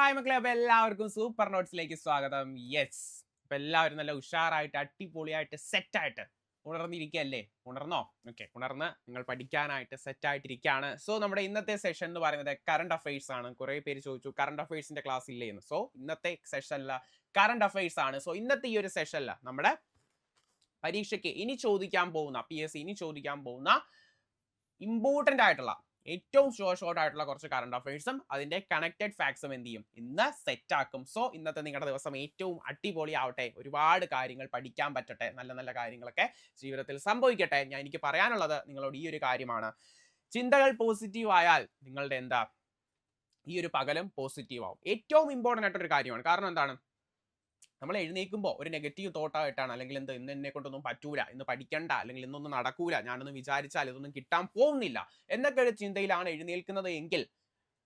Hi മക്കളെ, അപ്പൊ എല്ലാവർക്കും സൂപ്പർ നോട്ട്സിലേക്ക് സ്വാഗതം. യെസ്, അപ്പൊ എല്ലാവരും നല്ല ഉഷാറായിട്ട് അടിപൊളിയായിട്ട് സെറ്റായിട്ട് ഉണർന്നിരിക്കുകയല്ലേ? ഉണർന്നോ? ഓക്കെ, ഉണർന്ന് നിങ്ങൾ പഠിക്കാനായിട്ട് സെറ്റ് ആയിട്ടിരിക്കുകയാണ്. സോ നമ്മുടെ ഇന്നത്തെ സെഷൻ എന്ന് പറയുന്നത് കറണ്ട് അഫയേഴ്സ് ആണ്. കുറെ പേര് ചോദിച്ചു കറണ്ട് അഫയേഴ്സിന്റെ ക്ലാസ് ഇല്ലേ എന്ന്. സോ ഇന്നത്തെ സെഷനില കറണ്ട് അഫയേഴ്സ് ആണ്. സോ ഇന്നത്തെ ഈ ഒരു സെഷനില നമ്മുടെ പരീക്ഷയ്ക്ക് ഇനി ചോദിക്കാൻ പോകുന്ന PSC ഇനി ചോദിക്കാൻ പോകുന്ന ഇമ്പോർട്ടന്റ് ആയിട്ടുള്ള ഏറ്റവും ഷോർട്ട് ആയിട്ടുള്ള കുറച്ച് കറണ്ട് അഫയേഴ്സും അതിന്റെ കണക്റ്റഡ് ഫാക്ട്സും എന്ത് ചെയ്യും ഇന്ന് സെറ്റ് ആക്കും. സോ ഇന്നത്തെ നിങ്ങളുടെ ദിവസം ഏറ്റവും അടിപൊളി ആവട്ടെ, ഒരുപാട് കാര്യങ്ങൾ പഠിക്കാൻ പറ്റട്ടെ, നല്ല നല്ല കാര്യങ്ങളൊക്കെ ജീവിതത്തിൽ സംഭവിക്കട്ടെ. എനിക്ക് പറയാനുള്ളത് നിങ്ങളോട് ഈ ഒരു കാര്യമാണ്. ചിന്തകൾ പോസിറ്റീവ് ആയാൽ നിങ്ങളുടെ എന്താ ഈ ഒരു പകലും പോസിറ്റീവ് ആവും. ഏറ്റവും ഇമ്പോർട്ടന്റ് ആയിട്ടൊരു കാര്യമാണ്. കാരണം എന്താണ്, നമ്മൾ എഴുന്നേൽക്കുമ്പോൾ ഒരു നെഗറ്റീവ് തോട്ടായിട്ടാണ്, അല്ലെങ്കിൽ ഇന്ന് എന്നെ കൊണ്ടൊന്നും പറ്റൂല, ഇന്ന് പഠിക്കണ്ട, അല്ലെങ്കിൽ ഇന്നൊന്നും നടക്കൂല, ഞാനൊന്ന് വിചാരിച്ചാൽ ഇതൊന്നും കിട്ടാൻ പോകുന്നില്ല എന്നൊക്കെ ഒരു ചിന്തയിലാണ് എഴുന്നേൽക്കുന്നത് എങ്കിൽ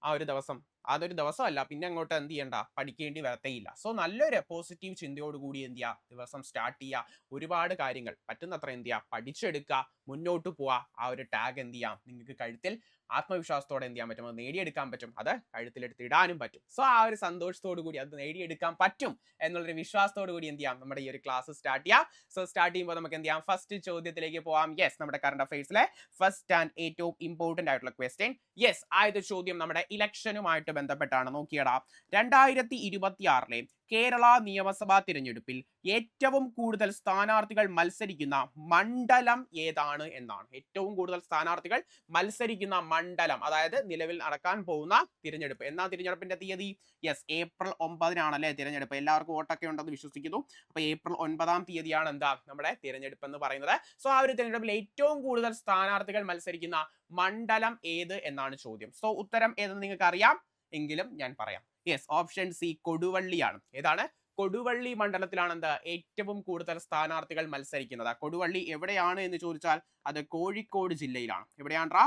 ആ ഒരു ദിവസം അതൊരു ദിവസമല്ല, പിന്നെ അങ്ങോട്ട് എന്ത് ചെയ്യണ്ട, പഠിക്കേണ്ടി വരത്തേയില്ല. സോ നല്ലൊരു പോസിറ്റീവ് ചിന്തയോടുകൂടി എന്ത് ചെയ്യുക, ദിവസം സ്റ്റാർട്ട് ചെയ്യുക. ഒരുപാട് കാര്യങ്ങൾ പറ്റുന്നത്ര എന്ത് ചെയ്യുക, പഠിച്ചെടുക്കുക, മുന്നോട്ട് പോവുക. ആ ഒരു ടാഗ് എന്ത് ചെയ്യാം, നിങ്ങൾക്ക് കഴുത്തിൽ ആത്മവിശ്വാസത്തോടെ എന്ത് ചെയ്യാൻ പറ്റും, അത് നേടിയെടുക്കാൻ പറ്റും, അത് കഴുത്തിലെടുത്ത് ഇടാനും പറ്റും. സോ ആ ഒരു സന്തോഷത്തോടു കൂടി അത് നേടിയെടുക്കാൻ പറ്റും എന്നുള്ളൊരു വിശ്വാസത്തോടു കൂടി എന്ത് ചെയ്യാം, നമ്മുടെ ഈ ഒരു ക്ലാസ് സ്റ്റാർട്ട് ചെയ്യാം. സോ സ്റ്റാർട്ട് ചെയ്യുമ്പോൾ നമുക്ക് എന്ത് ചെയ്യാം, ഫസ്റ്റ് ചോദ്യത്തിലേക്ക് പോവാം. യെസ്, നമ്മുടെ കറണ്ട് അഫയേഴ്സിലെ ഫസ്റ്റ് ആൻഡ് ഏറ്റവും ഇമ്പോർട്ടന്റ് ആയിട്ടുള്ള ക്വസ്റ്റ്യൻ. യെസ്, ആദ്യത്തെ ചോദ്യം നമ്മുടെ ഇലക്ഷനുമായിട്ട് ബന്ധപ്പെട്ടാണ്. നോക്കിയടാ, 2026 കേരള നിയമസഭാ തിരഞ്ഞെടുപ്പിൽ ഏറ്റവും കൂടുതൽ സ്ഥാനാർത്ഥികൾ മത്സരിക്കുന്ന മണ്ഡലം ഏതാണ് എന്നാണ്. ഏറ്റവും കൂടുതൽ സ്ഥാനാർത്ഥികൾ മത്സരിക്കുന്ന മണ്ഡലം, അതായത് നിലവിൽ നടക്കാൻ പോകുന്ന തിരഞ്ഞെടുപ്പ്. എന്നാ തിരഞ്ഞെടുപ്പിന്റെ തീയതി? യെസ്, April 9 തിരഞ്ഞെടുപ്പ്. എല്ലാവർക്കും വോട്ടൊക്കെ ഉണ്ടെന്ന് വിശ്വസിക്കുന്നു. അപ്പൊ April 9 എന്താ നമ്മുടെ തിരഞ്ഞെടുപ്പ് എന്ന് പറയുന്നത്. സോ ആ ഒരു തിരഞ്ഞെടുപ്പിൽ ഏറ്റവും കൂടുതൽ സ്ഥാനാർത്ഥികൾ മത്സരിക്കുന്ന മണ്ഡലം ഏത് എന്നാണ് ചോദ്യം. സോ ഉത്തരം ഏതെന്ന് നിങ്ങൾക്ക് അറിയാം എങ്കിലും ഞാൻ പറയാം. യെസ്, ഓപ്ഷൻ സി കൊടുവള്ളിയാണ്. ഏതാണ്? കൊടുവള്ളി മണ്ഡലത്തിലാണ് എന്താ ഏറ്റവും കൂടുതൽ സ്ഥാനാർത്ഥികൾ മത്സരിക്കുന്നത്. കൊടുവള്ളി എവിടെയാണ് എന്ന് ചോദിച്ചാൽ അത് കോഴിക്കോട് ജില്ലയിലാണ്. എവിടെയാണ്ട്രാ?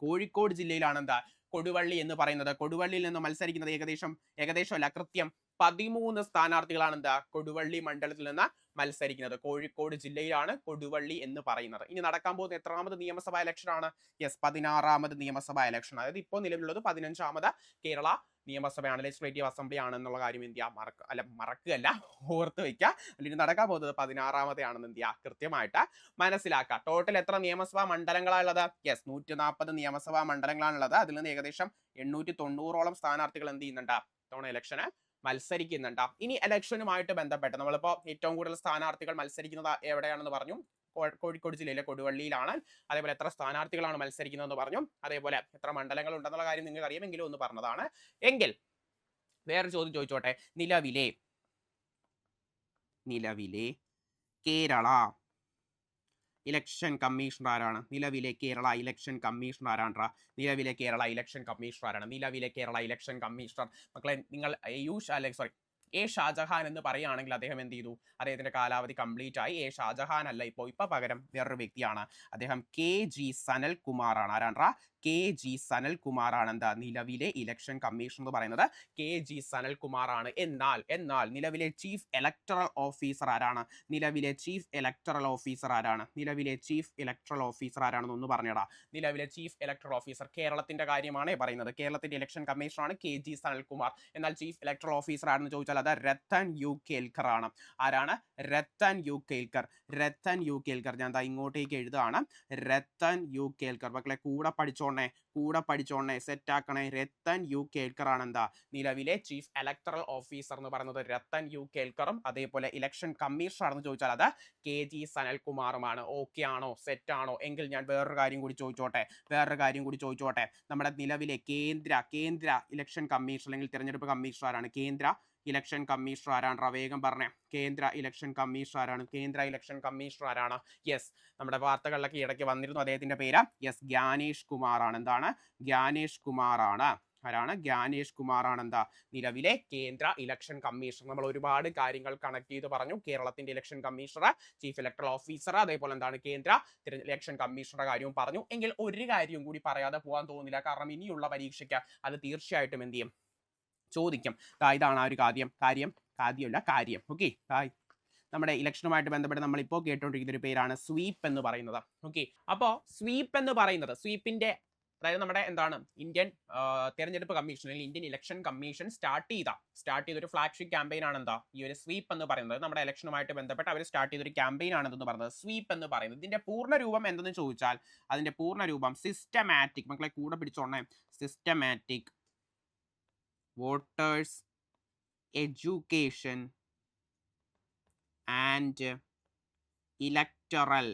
കോഴിക്കോട് ജില്ലയിലാണ് എന്താ കൊടുവള്ളി എന്ന് പറയുന്നത്. കൊടുവള്ളിയിൽ നിന്ന് മത്സരിക്കുന്നത് ഏകദേശമല്ല, കൃത്യം 13 സ്ഥാനാർത്ഥികളാണ് എന്താ കൊടുവള്ളി മണ്ഡലത്തിൽ നിന്ന് മത്സരിക്കുന്നത്. കോഴിക്കോട് ജില്ലയിലാണ് കൊടുവള്ളി എന്ന് പറയുന്നത്. ഇനി നടക്കാൻ പോകുന്ന എത്രാമത് നിയമസഭാ ഇലക്ഷൻ ആണ്? യെസ്, 16ാമത് നിയമസഭാ ഇലക്ഷൻ. അതായത് ഇപ്പോൾ നിലവിലുള്ളത് 15ാമത് കേരള നിയമസഭയാണ്, ലെജിസ്ലേറ്റീവ് അസംബ്ലി ആണെന്നുള്ള കാര്യം എന്ത് ചെയ്യുക, മറക്കുകയല്ല, ഓർത്ത് വെക്കുക. അല്ലെങ്കിൽ നടക്കാൻ പോകുന്നത് 16ാമത് ആണെന്ന് എന്ത് ചെയ്യുക, കൃത്യമായിട്ട് മനസ്സിലാക്കുക. ടോട്ടൽ എത്ര നിയമസഭാ മണ്ഡലങ്ങളാണുള്ളത്? യെസ്, 140 നിയമസഭാ മണ്ഡലങ്ങളാണുള്ളത്. അതിൽ നിന്ന് ഏകദേശം 890ഓളം സ്ഥാനാർത്ഥികൾ എന്ത് ചെയ്യുന്നുണ്ട്, തവണ ഇലക്ഷന് മത്സരിക്കുന്നുണ്ട്. ഇനി ഇലക്ഷനുമായിട്ട് ബന്ധപ്പെട്ട് നമ്മളിപ്പോ ഏറ്റവും കൂടുതൽ സ്ഥാനാർത്ഥികൾ മത്സരിക്കുന്നത് എവിടെയാണെന്ന് പറഞ്ഞു, കോഴിക്കോട് ജില്ലയിലെ കൊടുവള്ളിയിലാണ്. അതേപോലെ എത്ര സ്ഥാനാർത്ഥികളാണ് മത്സരിക്കുന്നതെന്ന് പറഞ്ഞു, അതേപോലെ എത്ര മണ്ഡലങ്ങൾ ഉണ്ടെന്നുള്ള കാര്യം നിങ്ങൾക്ക് അറിയാമെങ്കിലും ഒന്ന് പറഞ്ഞതാണ്. എങ്കിൽ വേറെ ചോദ്യം ചോദിച്ചോട്ടെ. നിലവിലെ കേരള ഇലക്ഷൻ കമ്മീഷണർ ആരാണ്? നിലവിലെ കേരള ഇലക്ഷൻ കമ്മീഷണർ ആരാണ്? നിലവിലെ കേരള ഇലക്ഷൻ കമ്മീഷണർ ആരാണ്? നിലവിലെ കേരള ഇലക്ഷൻ കമ്മീഷണർ മക്കളെ, നിങ്ങൾ എ ഷാജഹാൻ എന്ന് പറയുകയാണെങ്കിൽ അദ്ദേഹം എന്ത് ചെയ്തു, അദ്ദേഹത്തിന്റെ കാലാവധി കംപ്ലീറ്റ് ആയി. എ ഷാജഹാൻ അല്ല ഇപ്പൊ പകരം വേറൊരു വ്യക്തിയാണ്. അദ്ദേഹം KG സനൽകുമാർ ആണ്. ആരാണ്ട്രാ? KG സനൽകുമാർ ആണ് എന്താ നിലവിലെ ഇലക്ഷൻ കമ്മീഷൻ എന്ന് പറയുന്നത്. KG സനൽകുമാർ ആണ്. എന്നാൽ നിലവിലെ ചീഫ് ഇലക്ടറൽ ഓഫീസർ ആരാണ്? നിലവിലെ ചീഫ് ഇലക്ടറൽ ഓഫീസർ ആരാണ്? നിലവിലെ ചീഫ് ഇലക്ടറൽ ഓഫീസർ ആരാണെന്ന് ഒന്ന് പറഞ്ഞടാ. നിലവിലെ ചീഫ് ഇലക്ടറൽ ഓഫീസർ കേരളത്തിന്റെ കാര്യമാണ് പറയുന്നത്. കേരളത്തിന്റെ ഇലക്ഷൻ കമ്മീഷണറാണ് KG സനൽകുമാർ. എന്നാൽ ചീഫ് ഇലക്ടറൽ ഓഫീസർ ആണെന്ന് ചോദിച്ചാൽ അത് രത്തൻ യു കേൽക്കർ ആണ്. ആരാണ്? രത്തൻ യു കേൽക്കർ. രത്തൻ യു കേൽക്കർ. ഞാൻ ദാ ഇങ്ങോട്ടേക്ക് എഴുതാണ്, രത്തൻ യു കേൽക്കർ. മക്കളെ കൂടെ പഠിച്ചോണേ, സെറ്റ് ആക്കണേ. രത്തൻ യു കേൽക്കർ ആണ് എന്താ നിലവിലെ ചീഫ് ഇലക്ടറൽ ഓഫീസർ എന്ന് പറയുന്നത്. രത്തൻ യു കേൽക്കറും അതേപോലെ ഇലക്ഷൻ കമ്മീഷണർ ആണെന്ന് ചോദിച്ചാൽ അത് KG സനൽകുമാറുമാണ്. ഓക്കെ ആണോ? സെറ്റ് ആണോ? എങ്കിൽ ഞാൻ വേറൊരു കാര്യം കൂടി ചോദിച്ചോട്ടെ. നമ്മുടെ നിലവിലെ കേന്ദ്ര ഇലക്ഷൻ കമ്മീഷൻ അല്ലെങ്കിൽ തിരഞ്ഞെടുപ്പ് കമ്മീഷണർ ആരാണ്? കേന്ദ്ര ഇലക്ഷൻ കമ്മീഷണർ ആരാണ്? വേഗം പറഞ്ഞേ. കേന്ദ്ര ഇലക്ഷൻ കമ്മീഷണർ ആരാണ്? യെസ്, നമ്മുടെ വാർത്തകളിലൊക്കെ ഇടയ്ക്ക് വന്നിരുന്നു അദ്ദേഹത്തിന്റെ പേര്. യെസ്, ജ്ഞാനേഷ് കുമാർ ആണ്. എന്താണ്? ജ്ഞാനേഷ് കുമാർ ആണ്. ആരാണ്? ജ്ഞാനേഷ് കുമാർ ആണ് എന്താ നിലവിലെ കേന്ദ്ര ഇലക്ഷൻ കമ്മീഷണർ. നമ്മൾ ഒരുപാട് കാര്യങ്ങൾ കണക്ട് ചെയ്ത് പറഞ്ഞു. കേരളത്തിന്റെ election commissioner, chief electoral officer, അതേപോലെ എന്താണ് കേന്ദ്ര ഇലക്ഷൻ കമ്മീഷണറുടെ കാര്യവും പറഞ്ഞു. എങ്കിൽ ഒരു കാര്യവും കൂടി പറയാതെ പോകാൻ തോന്നുന്നില്ല. കാരണം ഇനിയുള്ള പരീക്ഷയ്ക്ക് അത് തീർച്ചയായിട്ടും എന്ത് ചെയ്യും, ചോദിക്കും. ഇതാണ് ആ ഒരു കാര്യം. ഓക്കെ, നമ്മുടെ ഇലക്ഷനുമായിട്ട് ബന്ധപ്പെട്ട് നമ്മൾ ഇപ്പോൾ കേട്ടുകൊണ്ടിരിക്കുന്ന ഒരു പേരാണ് സ്വീപ്പ് എന്ന് പറയുന്നത്. ഓക്കെ, അപ്പോൾ സ്വീപ്പിന്റെ അതായത് നമ്മുടെ എന്താണ് ഇന്ത്യൻ തെരഞ്ഞെടുപ്പ് കമ്മീഷൻ അല്ലെങ്കിൽ ഇന്ത്യൻ ഇലക്ഷൻ കമ്മീഷൻ സ്റ്റാർട്ട് ചെയ്ത ഒരു ഫ്ലാഗ്ഷിപ്പ് ക്യാമ്പയിൻ ആണ് എന്താ ഈ ഒരു സ്വീപ്പ് എന്ന് പറയുന്നത്. നമ്മുടെ ഇലക്ഷനുമായിട്ട് ബന്ധപ്പെട്ട് അവർ സ്റ്റാർട്ട് ചെയ്ത ഒരു ക്യാമ്പയിൻ ആണെന്ന് പറയുന്നത് സ്വീപ്പ് എന്ന് പറയുന്നത്. ഇതിന്റെ പൂർണ്ണ രൂപം എന്തെന്ന് ചോദിച്ചാൽ അതിന്റെ പൂർണ്ണ രൂപം സിസ്റ്റമാറ്റിക്, മക്കളെ കൂടെ പിടിച്ചോണേ, systematic voters education and electoral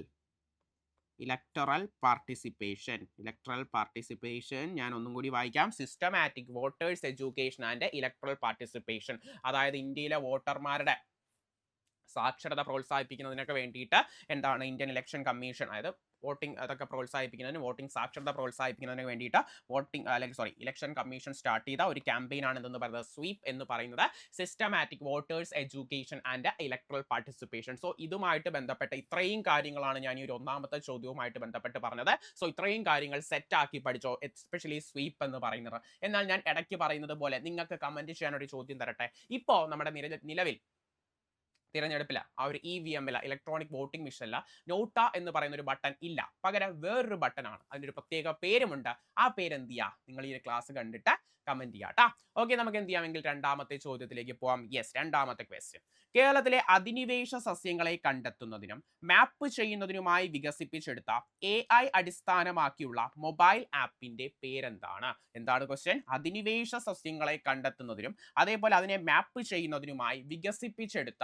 participation ഞാൻ ഒന്നും കൂടി വായിക്കാം. Systematic voters education and electoral participation, അതായത് ഇന്ത്യയിലെ വോട്ടർമാരുടെ സാക്ഷരത പ്രോത്സാഹിപ്പിക്കുന്നതിനൊക്കെ വേണ്ടിയിട്ട് എന്താണ് ഇന്ത്യൻ ഇലക്ഷൻ കമ്മീഷൻ, അതായത് വോട്ടിംഗ് അതൊക്കെ പ്രോത്സാഹിപ്പിക്കുന്നതിന്, വോട്ടിംഗ് സാക്ഷരത പ്രോത്സാഹിപ്പിക്കുന്നതിന് വേണ്ടിയിട്ട് ഇലക്ഷൻ കമ്മീഷൻ സ്റ്റാർട്ട് ചെയ്ത ഒരു ക്യാമ്പയിൻ ആണ് എന്തെന്ന് പറയുന്നത് സ്വീപ്പ് എന്ന് പറയുന്നത്, systematic voters education and electoral participation. So ഇതുമായിട്ട് ബന്ധപ്പെട്ട ഇത്രയും കാര്യങ്ങളാണ് ഞാൻ ഈ ഒരു ഒന്നാമത്തെ ചോദ്യവുമായിട്ട് ബന്ധപ്പെട്ട് പറഞ്ഞത്. സോ ഇത്രയും കാര്യങ്ങൾ സെറ്റ് ആക്കി പഠിച്ചോ, എസ്പെഷ്യലി സ്വീപ്പ് എന്ന് പറയുന്നത്. എന്നാൽ ഞാൻ ഇടയ്ക്ക് പറയുന്നത് പോലെ നിങ്ങൾക്ക് കമന്റ് ചെയ്യാൻ ഒരു ചോദ്യം തരട്ടെ. ഇപ്പോൾ നമ്മുടെ നിലവിൽ തിരഞ്ഞെടുപ്പില്ല ആ ഒരു EVM ഇലക്ട്രോണിക് വോട്ടിംഗ് മെഷീനില്ല നോട്ട എന്ന് പറയുന്ന ഒരു ബട്ടൺ ഇല്ല, പകരം വേറൊരു ബട്ടൺ ആണ്, അതിൻ്റെ ഒരു പ്രത്യേക പേരുമുണ്ട്. ആ പേര് എന്ത് ചെയ്യാ, നിങ്ങൾ ഈ ഒരു ക്ലാസ് കണ്ടിട്ട് കമന്റ് ചെയ്യാട്ടാ. ഓക്കെ, നമുക്ക് എന്ത് ചെയ്യാമെങ്കിൽ രണ്ടാമത്തെ ചോദ്യത്തിലേക്ക് പോവാം. യെസ്, രണ്ടാമത്തെ ക്വസ്റ്റ്യൻ. കേരളത്തിലെ അധിനിവേശ സസ്യങ്ങളെ കണ്ടെത്തുന്നതിനും മാപ്പ് ചെയ്യുന്നതിനുമായി വികസിപ്പിച്ചെടുത്ത AI അടിസ്ഥാനമാക്കിയുള്ള മൊബൈൽ ആപ്പിന്റെ പേരെന്താണ്? എന്താണ് ക്വസ്റ്റ്യൻ? അധിനിവേശ സസ്യങ്ങളെ കണ്ടെത്തുന്നതിനും അതേപോലെ അതിനെ മാപ്പ് ചെയ്യുന്നതിനുമായി വികസിപ്പിച്ചെടുത്ത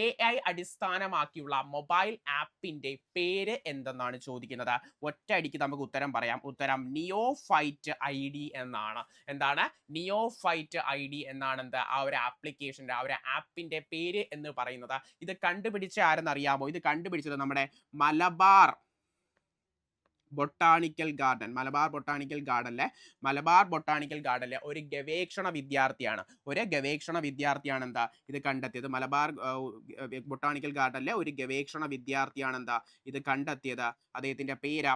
AI അടിസ്ഥാനമാക്കിയുള്ള മൊബൈൽ ആപ്പിന്റെ പേര് എന്തെന്നാണ് ചോദിക്കുന്നത്. ഒറ്റയടിക്ക് നമുക്ക് ഉത്തരം പറയാം. ഉത്തരം നിയോഫൈറ്റ് ID എന്നാണ്. എന്താണ് നിയോഫൈറ്റ് ID എന്നാണ് എന്ത് ആ ഒരു ആപ്ലിക്കേഷന്റെ ആ ഒരു ആപ്പിന്റെ പേര് എന്ന് പറയുന്നത്. ഇത് കണ്ടുപിടിച്ച ആരെന്നറിയാമോ? ഇത് കണ്ടുപിടിച്ചത് നമ്മുടെ മലബാർ ബൊട്ടാണിക്കൽ ഗാർഡനിലെ ഒരു ഗവേഷണ വിദ്യാർത്ഥിയാണ് എന്താ ഇത് കണ്ടെത്തിയത്. മലബാർ ബൊട്ടാണിക്കൽ ഗാർഡനിലെ ഒരു ഗവേഷണ വിദ്യാർത്ഥിയാണ് എന്താ ഇത് കണ്ടെത്തിയത്. അദ്ദേഹത്തിന്റെ പേര്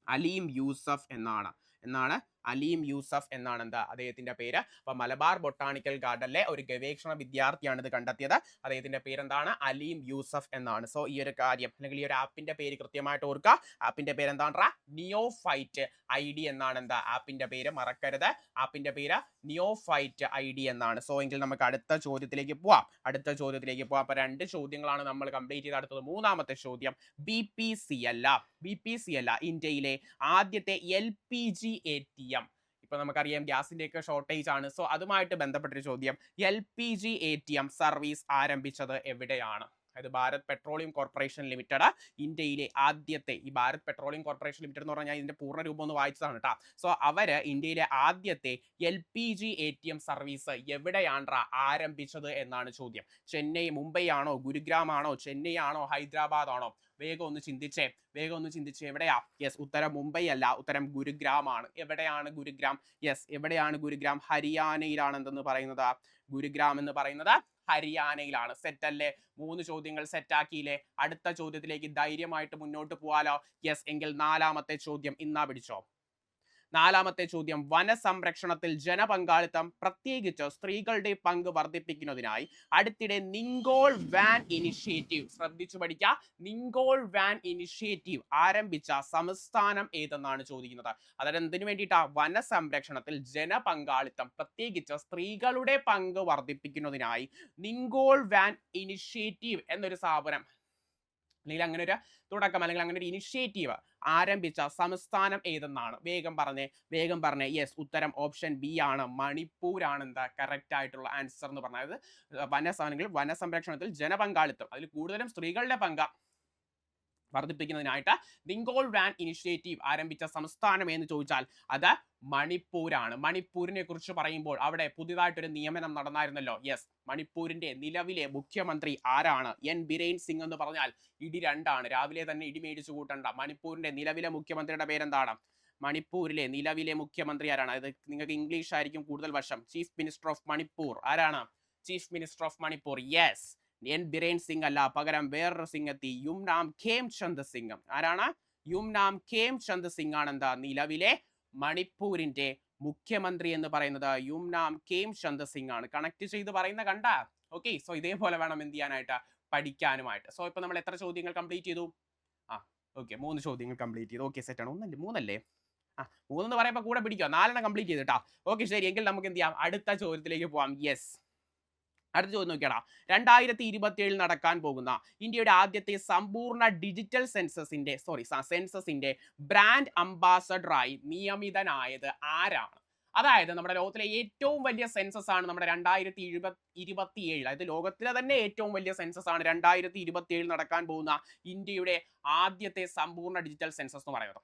അലീം യൂസഫ് എന്നാണ്. അലീം യൂസഫ് എന്നാണ് എന്താ അദ്ദേഹത്തിന്റെ പേര്. അപ്പൊ മലബാർ ബൊട്ടാണിക്കൽ ഗാർഡനിലെ ഒരു ഗവേഷണ വിദ്യാർത്ഥിയാണ് ഇത് കണ്ടെത്തിയത്. അദ്ദേഹത്തിന്റെ പേരെന്താണ്? അലീം യൂസഫ് എന്നാണ്. സോ ഈ ഒരു കാര്യം അല്ലെങ്കിൽ ഈ ഒരു ആപ്പിന്റെ പേര് കൃത്യമായിട്ട് ഓർക്കുക. ആപ്പിന്റെ പേര് എന്താണ്? നിയോഫൈറ്റ് ID എന്നാണ് എന്താ ആപ്പിന്റെ പേര്, മറക്കരുത്. ആപ്പിന്റെ പേര് നിയോഫൈറ്റ് ID എന്നാണ്. സോ എങ്കിൽ നമുക്ക് അടുത്ത ചോദ്യത്തിലേക്ക് പോവാം. അപ്പൊ രണ്ട് ചോദ്യങ്ങളാണ് നമ്മൾ കംപ്ലീറ്റ് ചെയ്ത് അടുത്തത് മൂന്നാമത്തെ ചോദ്യം. BPC അല്ല ഇന്ത്യയിലെ ആദ്യത്തെ LPG ATM. ഇപ്പൊ നമുക്കറിയാം ഗ്യാസിന്റെ ഒക്കെ ഷോർട്ടേജ് ആണ്. സോ അതുമായിട്ട് ബന്ധപ്പെട്ടൊരു ചോദ്യം. LPG ATM സർവീസ് ആരംഭിച്ചത് എവിടെയാണ്? അതായത് ഭാരത് പെട്രോളിയം കോർപ്പറേഷൻ ലിമിറ്റഡ് ഇന്ത്യയിലെ ആദ്യത്തെ, ഈ ഭാരത് പെട്രോളിയം കോർപ്പറേഷൻ ലിമിറ്റഡ് എന്ന് പറഞ്ഞാൽ ഇതിന്റെ പൂർണ്ണ രൂപം ഒന്ന് വായിച്ചതാണ് കേട്ടോ. സോ അവര് ഇന്ത്യയിലെ ആദ്യത്തെ LPG ATM സർവീസ് എവിടെയാണ് ആരംഭിച്ചത് എന്നാണ് ചോദ്യം. ചെന്നൈ, മുംബൈ ആണോ, ഗുരുഗ്രാം ആണോ, ചെന്നൈ ആണോ, ഹൈദരാബാദ് ആണോ? വേഗം ഒന്ന് ചിന്തിച്ചേ എവിടെയാ? യെസ്, ഉത്തരം മുംബൈ അല്ല, ഉത്തരം ഗുരുഗ്രാം ആണ്. എവിടെയാണ് ഗുരുഗ്രാം? യെസ്, എവിടെയാണ് ഗുരുഗ്രാം? ഹരിയാനയിലാണ് എന്തെന്ന് പറയുന്നത്. ഗുരുഗ്രാം എന്ന് പറയുന്നത് ഹരിയാനയിലാണ്. സെറ്റ് അല്ലേ? 3 ചോദ്യങ്ങൾ സെറ്റ് ആക്കിയില്ലേ? അടുത്ത ചോദ്യത്തിലേക്ക് ധൈര്യമായിട്ട് മുന്നോട്ട് പോവാലോ? യെസ്, എങ്കിൽ നാലാമത്തെ ചോദ്യം ഇന്നാ പിടിച്ചോ. നാലാമത്തെ ചോദ്യം. വനസംരക്ഷണത്തിൽ ജനപങ്കാളിത്തം, പ്രത്യേകിച്ച് സ്ത്രീകളുടെ പങ്ക് വർദ്ധിപ്പിക്കുന്നതിനായി അടുത്തിടെ നിങ്കോൾ വാൻ ഇനിഷ്യേറ്റീവ്, ശ്രദ്ധിച്ചു പഠിക്കുക, നിങ്കോൾ വാൻ ഇനിഷ്യേറ്റീവ് ആരംഭിച്ച സംസ്ഥാനം ഏതെന്നാണ് ചോദിക്കുന്നത്. അതായത് എന്തിനു വേണ്ടിയിട്ടാ? വനസംരക്ഷണത്തിൽ ജനപങ്കാളിത്തം, പ്രത്യേകിച്ച് സ്ത്രീകളുടെ പങ്ക് വർദ്ധിപ്പിക്കുന്നതിനായി നിങ്കോൾ വാൻ ഇനിഷ്യേറ്റീവ് എന്നൊരു സ്ഥാപനം അല്ലെങ്കിൽ അങ്ങനെ ഒരു തുടക്കം അല്ലെങ്കിൽ അങ്ങനെ ഒരു ഇനിഷ്യേറ്റീവ് ആരംഭിച്ച സംസ്ഥാനം ഏതെന്നാണ്? വേഗം പറഞ്ഞേ. യെസ്, ഉത്തരം ഓപ്ഷൻ B ആണ്, മണിപ്പൂർ ആണ് എന്താ കറക്റ്റ് ആയിട്ടുള്ള ആൻസർ എന്ന് പറഞ്ഞത്. വനസംരക്ഷണത്തിൽ ജനപങ്കാളിത്തം, അതിൽ കൂടുതലും സ്ത്രീകളുടെ പങ്ക് വർദ്ധിപ്പിക്കുന്നതിനായിട്ട് നിങ്കോൾ വാൻ ഇനിഷ്യേറ്റീവ് ആരംഭിച്ച സംസ്ഥാനം എന്ന് ചോദിച്ചാൽ അത് മണിപ്പൂരാണ്. മണിപ്പൂരിനെ കുറിച്ച് പറയുമ്പോൾ അവിടെ പുതിയതായിട്ടൊരു നിയമനം നടന്നായിരുന്നല്ലോ. യെസ്, മണിപ്പൂരിന്റെ നിലവിലെ മുഖ്യമന്ത്രി ആരാണ്? N ബിരേൻ സിംഗ് എന്ന് പറഞ്ഞാൽ ഇടി രണ്ടാണ്, രാവിലെ തന്നെ ഇടി മേടിച്ചു കൂട്ടണ്ട. മണിപ്പൂരിന്റെ നിലവിലെ മുഖ്യമന്ത്രിയുടെ പേരെന്താണ്? മണിപ്പൂരിലെ നിലവിലെ മുഖ്യമന്ത്രി ആരാണ്? അത് നിങ്ങൾക്ക് ഇംഗ്ലീഷ് ആയിരിക്കും കൂടുതൽ വശം. ചീഫ് മിനിസ്റ്റർ ഓഫ് മണിപ്പൂർ ആരാണ്? Chief minister of Manipur. Yes, N Biren Singh അല്ല, പകരം വേറൊരു സിംഗ് എത്തി, യുംനാം ഖേംചന്ദ് സിംഗ്. ആരാണ്? യുംനാം ഖേംചന്ദ് സിംഗ് ആണ് എന്താ നിലവിലെ മണിപ്പൂരിന്റെ മുഖ്യമന്ത്രി എന്ന് പറയുന്നത്. യുംനാം ഖേംചന്ദ് സിംഗ് ആണ്. കണക്ട് ചെയ്ത് പറയുന്ന കണ്ട. ഓക്കെ, സോ ഇതേപോലെ വേണം എന്ത് ചെയ്യാനായിട്ട്? പഠിക്കാനുമായിട്ട്. സോ ഇപ്പൊ നമ്മൾ എത്ര ചോദ്യങ്ങൾ കംപ്ലീറ്റ് ചെയ്തു? ഓക്കെ 3 ചോദ്യങ്ങൾ കംപ്ലീറ്റ് ചെയ്തു. ഓക്കെ സെറ്റ് ആണ്. 3 എന്ന് പറയുമ്പോൾ കൂടെ പിടിക്കുക. 4 കംപ്ലീറ്റ് ചെയ്തിട്ടാ. ഓക്കെ ശരി, എങ്കിൽ നമുക്ക് എന്ത് ചെയ്യാം, അടുത്ത ചോദ്യത്തിലേക്ക് പോവാം. യെസ്, അടുത്ത ചോദ്യം നോക്കിയാടാ. 2027 നടക്കാൻ പോകുന്ന ഇന്ത്യയുടെ ആദ്യത്തെ സമ്പൂർണ്ണ ഡിജിറ്റൽ സെൻസസിന്റെ ബ്രാൻഡ് അംബാസഡറായി നിയമിതനായത് ആരാണ്? അതായത് നമ്മുടെ ലോകത്തിലെ ഏറ്റവും വലിയ സെൻസസ് ആണ് നമ്മുടെ 2027. അതായത് ലോകത്തിലെ തന്നെ ഏറ്റവും വലിയ സെൻസസ് ആണ് 2027 നടക്കാൻ പോകുന്ന ഇന്ത്യയുടെ ആദ്യത്തെ സമ്പൂർണ്ണ ഡിജിറ്റൽ സെൻസസ് എന്ന് പറയുന്നത്.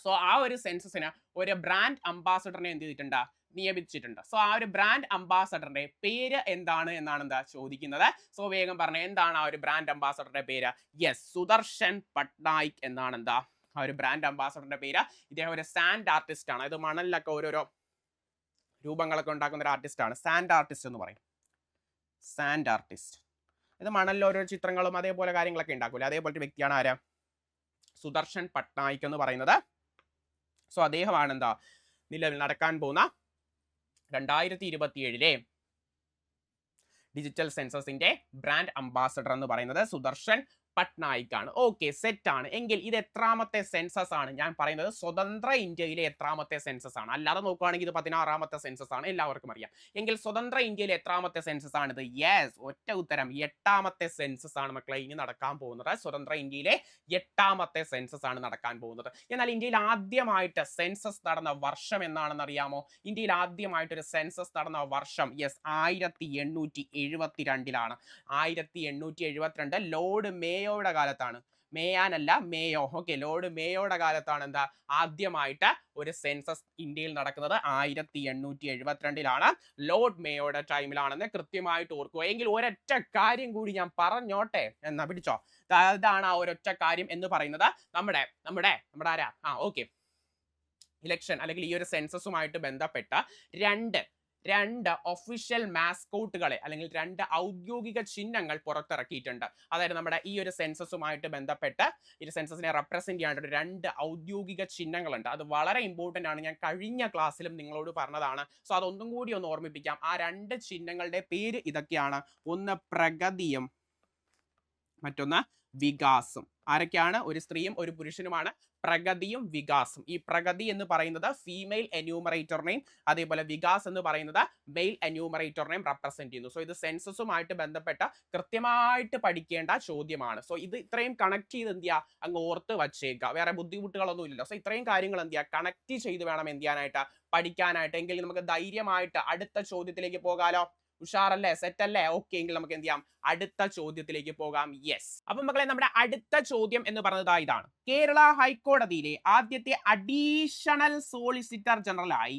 സോ ആ ഒരു സെൻസസിന് ഒരു ബ്രാൻഡ് അംബാസഡറിനെ എന്ത് ചെയ്തിട്ടുണ്ട്, നിയമിച്ചിട്ടുണ്ട്. സോ ആ ഒരു ബ്രാൻഡ് അംബാസഡറിന്റെ പേര് എന്താണ് എന്നാണ് എന്താ ചോദിക്കുന്നത്. സോ വേഗം പറഞ്ഞ എന്താണ് ആ ഒരു ബ്രാൻഡ് അംബാസഡറിന്റെ പേര്? യെസ്, സുദർശൻ പട്നായിക് എന്നാണ് എന്താ ആ ഒരു ബ്രാൻഡ് അംബാസഡറിന്റെ പേര്. ഇദ്ദേഹം ഒരു സാൻഡ് ആർട്ടിസ്റ്റ് ആണ്. ഇത് മണലിലൊക്കെ ഓരോരോ രൂപങ്ങളൊക്കെ ഉണ്ടാക്കുന്ന ഒരു ആർട്ടിസ്റ്റ് ആണ്. സാൻഡ് ആർട്ടിസ്റ്റ് എന്ന് പറയും. സാൻഡ് ആർട്ടിസ്റ്റ്, ഇത് മണലിൽ ഓരോ ചിത്രങ്ങളും അതേപോലെ കാര്യങ്ങളൊക്കെ ഉണ്ടാക്കൂല, അതേപോലത്തെ വ്യക്തിയാണ് ആരാ, സുദർശൻ പട്നായിക് എന്ന് പറയുന്നത്. സോ അദ്ദേഹമാണ് എന്താ നിലവിൽ നടക്കാൻ പോകുന്ന 2027 ഡിജിറ്റൽ സെൻസസിന്റെ ബ്രാൻഡ് അംബാസഡർ എന്ന് പറയുന്നത് സുദർശൻ പട്നായിക് ആണ്. ഓക്കെ സെറ്റ് ആണ്. എങ്കിൽ ഇത് എത്രാമത്തെ സെൻസസ് ആണ്? ഞാൻ പറയുന്നത് സ്വതന്ത്ര ഇന്ത്യയിലെ എത്രാമത്തെ സെൻസസ് ആണ്. അല്ലാതെ നോക്കുകയാണെങ്കിൽ ഇത് 16ാമത്തെ സെൻസസ് ആണ്, എല്ലാവർക്കും അറിയാം. എങ്കിൽ സ്വതന്ത്ര ഇന്ത്യയിലെ എത്രാമത്തെ സെൻസസ് ആണിത്? യെസ്, ഒറ്റ ഉത്തരം 8ാമത്തെ സെൻസസ് ആണ് മക്കളെ ഇനി നടക്കാൻ പോകുന്നത്. സ്വതന്ത്ര ഇന്ത്യയിലെ 8ാമത്തെ സെൻസസ് ആണ് നടക്കാൻ പോകുന്നത്. എന്നാൽ ഇന്ത്യയിൽ ആദ്യമായിട്ട് സെൻസസ് നടന്ന വർഷം എന്നാണെന്ന് അറിയാമോ? ഇന്ത്യയിൽ ആദ്യമായിട്ട് ഒരു സെൻസസ് നടന്ന വർഷം യെസ് 1872 1872 ലോർഡ് മേയോയുടെ കാലത്താണ്. മേയാനല്ല, മേയോ. ഓക്കെ, ലോർഡ് മേയോയുടെ കാലത്താണ് എന്താ ആദ്യമായിട്ട് ഒരു സെൻസസ് ഇന്ത്യയിൽ നടക്കുന്നത്. 1872 ലോർഡ് മേയോയുടെ ടൈമിലാണെന്ന് കൃത്യമായിട്ട് ഓർക്കുക. എങ്കിൽ ഒരൊറ്റ കാര്യം കൂടി ഞാൻ പറഞ്ഞോട്ടെ, എന്നാ പിടിച്ചോ. അതാണ് ആ ഒരൊറ്റ കാര്യം എന്ന് പറയുന്നത്. നമ്മുടെ ആരാ ഓക്കെ, ഇലക്ഷൻ അല്ലെങ്കിൽ ഈ ഒരു സെൻസസുമായിട്ട് ബന്ധപ്പെട്ട രണ്ട് ഒഫീഷ്യൽ മാസ്കോട്ടുകളെ അല്ലെങ്കിൽ 2 ഔദ്യോഗിക ചിഹ്നങ്ങൾ പുറത്തിറക്കിയിട്ടുണ്ട്. അതായത് നമ്മുടെ ഈ ഒരു സെൻസസുമായിട്ട് ബന്ധപ്പെട്ട് ഈ സെൻസസിനെ റെപ്രസെന്റ് ചെയ്യാനായിട്ട് 2 ഔദ്യോഗിക ചിഹ്നങ്ങളുണ്ട്. അത് വളരെ ഇമ്പോർട്ടന്റ് ആണ്. ഞാൻ കഴിഞ്ഞ ക്ലാസ്സിലും നിങ്ങളോട് പറഞ്ഞതാണ്. സോ അതൊന്നും കൂടി ഒന്ന് ഓർമ്മിപ്പിക്കാം. ആ 2 ചിഹ്നങ്ങളുടെ പേര് ഇതൊക്കെയാണ്. ഒന്ന് പ്രഗതിയും മറ്റൊന്ന് വികാസം. ആരൊക്കെയാണ്? ഒരു സ്ത്രീയും ഒരു പുരുഷനുമാണ്. പ്രഗതിയും വികാസം. ഈ പ്രഗതി എന്ന് പറയുന്നത് ഫീമെയിൽ എന്യൂമറേറ്ററിനെയും അതേപോലെ വികാസ് എന്ന് പറയുന്നത് മെയിൽ എന്യൂമറേറ്ററിനെയും റെപ്രസെന്റ് ചെയ്യുന്നു. സോ ഇത് സെൻസസുമായിട്ട് ബന്ധപ്പെട്ട കൃത്യമായിട്ട് പഠിക്കേണ്ട ചോദ്യമാണ്. സോ ഇത് ഇത്രയും കണക്ട് ചെയ്ത് എന്ത് ചെയ്യുക, അങ്ങ് ഓർത്ത് വച്ചേക്കുക. വേറെ ബുദ്ധിമുട്ടുകളൊന്നും ഇല്ലല്ലോ. സോ ഇത്രയും കാര്യങ്ങൾ എന്ത് ചെയ്യുക, കണക്ട് ചെയ്ത് വേണം എന്ത് ചെയ്യാനായിട്ട്, പഠിക്കാനായിട്ട്. എങ്കിൽ നമുക്ക് ധൈര്യമായിട്ട് അടുത്ത ചോദ്യത്തിലേക്ക് പോകാലോ. ഉഷാറല്ലേ, സെറ്റ് അല്ലേ? ഓക്കെ, എങ്കിൽ നമുക്ക് എന്ത് ചെയ്യാം, അടുത്ത ചോദ്യത്തിലേക്ക് പോകാം. യെസ്, അപ്പൊ മക്കളെ നമ്മുടെ അടുത്ത ചോദ്യം എന്ന് പറഞ്ഞത് ഇതാണ്. കേരള ഹൈക്കോടതിയിലെ ആദ്യത്തെ അഡീഷണൽ സോളിസിറ്റർ ജനറലായി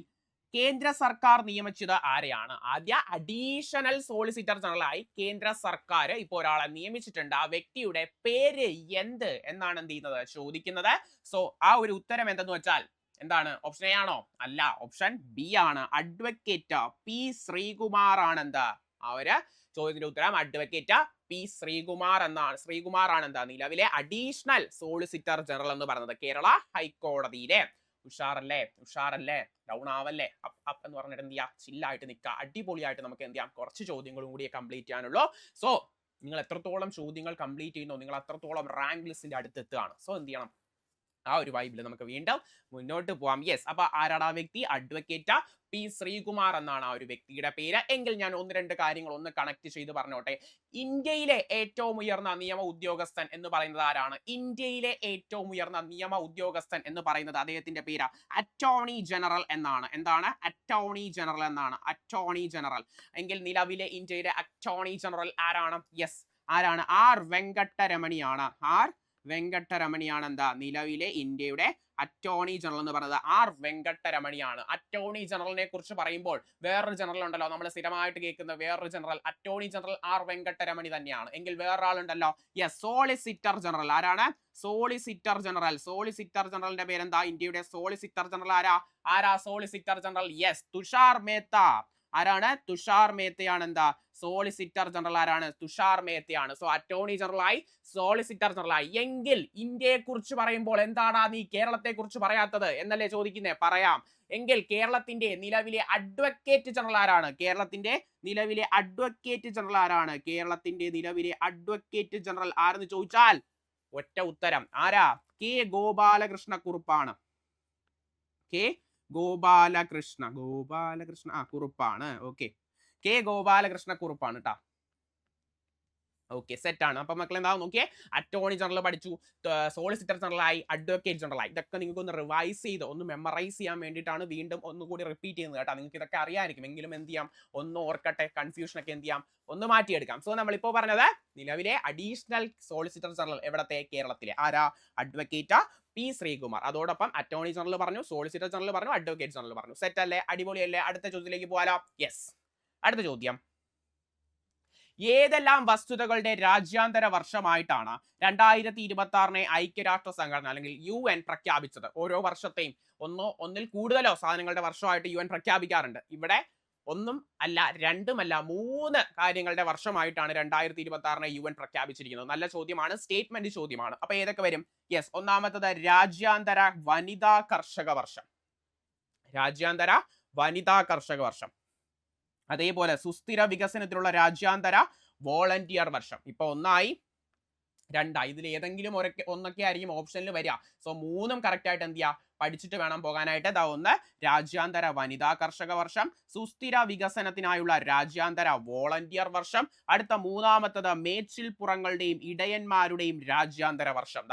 കേന്ദ്ര സർക്കാർ നിയമിച്ചത് ആരെയാണ്? ആദ്യ അഡീഷണൽ സോളിസിറ്റർ ജനറലായി കേന്ദ്ര സർക്കാർ ഇപ്പോൾ ഒരാളെ നിയമിച്ചിട്ടുണ്ട്. ആ വ്യക്തിയുടെ പേര് എന്ത് എന്നാണ് എന്ത് ചെയ്യുന്നത്, ചോദിക്കുന്നത്. സോ ആ ഒരു ഉത്തരം എന്തെന്ന് വെച്ചാൽ എന്താണ്? ഓപ്ഷൻ എ ആണോ? അല്ല, ഓപ്ഷൻ ബി ആണ്. അഡ്വക്കേറ്റ് പി ശ്രീകുമാർ ആണ് എന്താ ആ ഒരു ചോദ്യത്തിന്റെ ഉത്തരം. അഡ്വക്കേറ്റ് പി ശ്രീകുമാർ ആണ് എന്താ നിലവിലെ അഡീഷണൽ സോളിസിറ്റർ ജനറൽ എന്ന് പറയുന്നത് കേരള ഹൈക്കോടതിയിലെ. ഉഷാറല്ലേ, ഡൗൺ ആവല്ലേ, അപ്പ് എന്ന് പറഞ്ഞിട്ട് എന്ത് ചെയ്യാ, ചില്ലായിട്ട് നിൽക്കുക. അടിപൊളിയായിട്ട് നമുക്ക് എന്ത് ചെയ്യാം, കുറച്ച് ചോദ്യങ്ങളും കൂടി കംപ്ലീറ്റ് ചെയ്യാനുള്ളൂ. സോ നിങ്ങൾ എത്രത്തോളം ചോദ്യങ്ങൾ കംപ്ലീറ്റ് ചെയ്യുന്നോ നിങ്ങൾ അത്രത്തോളം റാങ്ക് ലിസ്റ്റിന്റെ അടുത്തെത്തുകയാണ്. സോ എന്ത് ചെയ്യണം, ആ ഒരു വൈബിൽ നമുക്ക് വീണ്ടും മുന്നോട്ട് പോവാം. യെസ്, അപ്പൊ ആരാണ് ആ വ്യക്തി? അഡ്വക്കേറ്റ് പി ശ്രീകുമാർ എന്നാണ് ആ ഒരു വ്യക്തിയുടെ പേര്. എങ്കിൽ ഞാൻ 1-2 കാര്യങ്ങൾ ഒന്ന് കണക്ട് ചെയ്ത് പറഞ്ഞോട്ടെ. ഇന്ത്യയിലെ ഏറ്റവും ഉയർന്ന നിയമ ഉദ്യോഗസ്ഥൻ എന്ന് പറയുന്നത് ആരാണ്? ഇന്ത്യയിലെ ഏറ്റവും ഉയർന്ന നിയമ ഉദ്യോഗസ്ഥൻ എന്ന് പറയുന്നത് അദ്ദേഹത്തിന്റെ പേര് അറ്റോർണി ജനറൽ എന്നാണ്. എന്താണ്? അറ്റോർണി ജനറൽ എന്നാണ്. Attorney general. എങ്കിൽ നിലവിലെ ഇന്ത്യയിലെ അറ്റോർണി ജനറൽ ആരാണ്? യെസ്, ആരാണ്? ആർ വെങ്കട്ടരമണിയാണ്. വെങ്കട്ടരമണിയാണ് എന്താ നിലവിലെ ഇന്ത്യയുടെ അറ്റോർണി ജനറൽ എന്ന് പറയുന്നത്. ആർ വെങ്കട്ടരമണിയാണ്. അറ്റോർണി ജനറലിനെ കുറിച്ച് പറയുമ്പോൾ വേറൊരു ജനറൽ ഉണ്ടല്ലോ, നമ്മൾ സ്ഥിരമായിട്ട് കേൾക്കുന്ന വേറൊരു general, attorney general R Venkataramani തന്നെയാണ്. എങ്കിൽ വേറൊരാളുണ്ടല്ലോ, യെസ്, സോളിസിറ്റർ ജനറൽ. ആരാണ്? സോളിസിറ്റർ ജനറലിന്റെ പേരെന്താ? ഇന്ത്യയുടെ സോളിസിറ്റർ ജനറൽ ആരാ solicitor general? Yes, Tushar Mehta. ആരാണ്? തുഷാർ മേത്തയാണ് എന്താ സോളിസിറ്റർ ജനറൽ. ആരാണ്? തുഷാർ മേത്തയാണ്. സോ അറ്റോർണി ജനറലായി, സോളിസിറ്റർ ജനറലായി. എങ്കിൽ ഇന്ത്യയെ കുറിച്ച് പറയുമ്പോൾ എന്താണ് നീ കേരളത്തെ കുറിച്ച് പറയാത്തത് എന്നല്ലേ ചോദിക്കുന്നേ? പറയാം. എങ്കിൽ കേരളത്തിന്റെ നിലവിലെ അഡ്വക്കേറ്റ് ജനറൽ ആരാണ്? കേരളത്തിന്റെ നിലവിലെ അഡ്വക്കേറ്റ് ജനറൽ ആരാണ്? കേരളത്തിന്റെ നിലവിലെ അഡ്വക്കേറ്റ് ജനറൽ ആരെന്ന് ചോദിച്ചാൽ ഒറ്റ ഉത്തരം. ആരാ? കെ ഗോപാലകൃഷ്ണ കുറുപ്പാണ്. കെ ഗോപാലകൃഷ്ണ കുറുപ്പാണ്. ഓക്കെ, കെ ഗോപാലകൃഷ്ണ കുറുപ്പാണ് കേട്ടാ. ഓക്കെ, സെറ്റ് ആണ്. അപ്പൊ മക്കൾ എന്താ നോക്കിയേ, അറ്റോർണി ജനറൽ പഠിച്ചു, സോളിസിറ്റർ ജനറലായി, അഡ്വക്കേറ്റ് ജനറലായി. ഇതൊക്കെ നിങ്ങൾക്ക് ഒന്ന് റിവൈസ് ചെയ്ത് ഒന്ന് മെമ്മറൈസ് ചെയ്യാൻ വേണ്ടിയിട്ടാണ് വീണ്ടും ഒന്നുകൂടി റിപ്പീറ്റ് ചെയ്യുന്നത് കേട്ടോ. നിങ്ങൾക്ക് ഇതൊക്കെ അറിയാമായിരിക്കും, എങ്കിലും എന്ത് ചെയ്യാം, ഒന്ന് ഓർക്കട്ടെ, കൺഫ്യൂഷൻ ഒക്കെ എന്ത് ചെയ്യാം, ഒന്ന് മാറ്റിയെടുക്കാം. സോ നമ്മളിപ്പോ പറഞ്ഞത് നിലവിലെ അഡീഷണൽ സോളിസിറ്റർ ജനറൽ എവിടത്തെ? കേരളത്തിലെ. ആരാ? Advocate P Sreekumar. അതോടൊപ്പം അറ്റോർണി ജനറൽ പറഞ്ഞു, സോളിസിറ്റർ ജനറൽ പറഞ്ഞു, അഡ്വക്കേറ്റ് ജനറൽ പറഞ്ഞു. സെറ്റ് അല്ലേ? അടിപൊളിയല്ലേ? അടുത്ത ചോദ്യത്തിലേക്ക് പോകാലോ. യെസ്, അടുത്ത ചോദ്യം. ഏതെല്ലാം വസ്തുതകളുടെ രാജ്യാന്തര വർഷമായിട്ടാണ് 2026 ഐക്യരാഷ്ട്ര സംഘടന അല്ലെങ്കിൽ UN പ്രഖ്യാപിച്ചത്? ഓരോ വർഷത്തെയും ഒന്നിൽ കൂടുതലോ സാധനങ്ങളുടെ വർഷമായിട്ട് UN പ്രഖ്യാപിക്കാറുണ്ട്. ഇവിടെ ഒന്നും അല്ല, രണ്ടുമല്ല, 3 കാര്യങ്ങളുടെ വർഷമായിട്ടാണ് 2026 UN പ്രഖ്യാപിച്ചിരിക്കുന്നത്. നല്ല ചോദ്യമാണ്, സ്റ്റേറ്റ്മെന്റ് ചോദ്യമാണ്. അപ്പൊ ഏതൊക്കെ വരും? യെസ്, ഒന്നാമത്തത് രാജ്യാന്തര വനിതാ കർഷക വർഷം. രാജ്യാന്തര വനിതാ കർഷക വർഷം. അതേപോലെ സുസ്ഥിര വികസനത്തിലുള്ള രാജ്യാന്തര വോളണ്ടിയർ വർഷം. ഇപ്പൊ 1 2 ഇതിൽ ഏതെങ്കിലും ഒന്നൊക്കെ ആയിരിക്കും ഓപ്ഷനിൽ വരിക. സോ 3ഉം കറക്റ്റ് ആയിട്ട് എന്ത് ചെയ്യുക, പഠിച്ചിട്ട് വേണം പോകാനായിട്ട്. ഒന്ന് രാജ്യാന്തര വനിതാ കർഷക വർഷം, സുസ്ഥിര വികസനത്തിനായുള്ള രാജ്യാന്തര വോളണ്ടിയർ വർഷം, അടുത്ത 3ാമത്തത് മേച്ചിൽപ്പുറങ്ങളുടെയും ഇടയന്മാരുടെയും രാജ്യാന്തര വർഷം.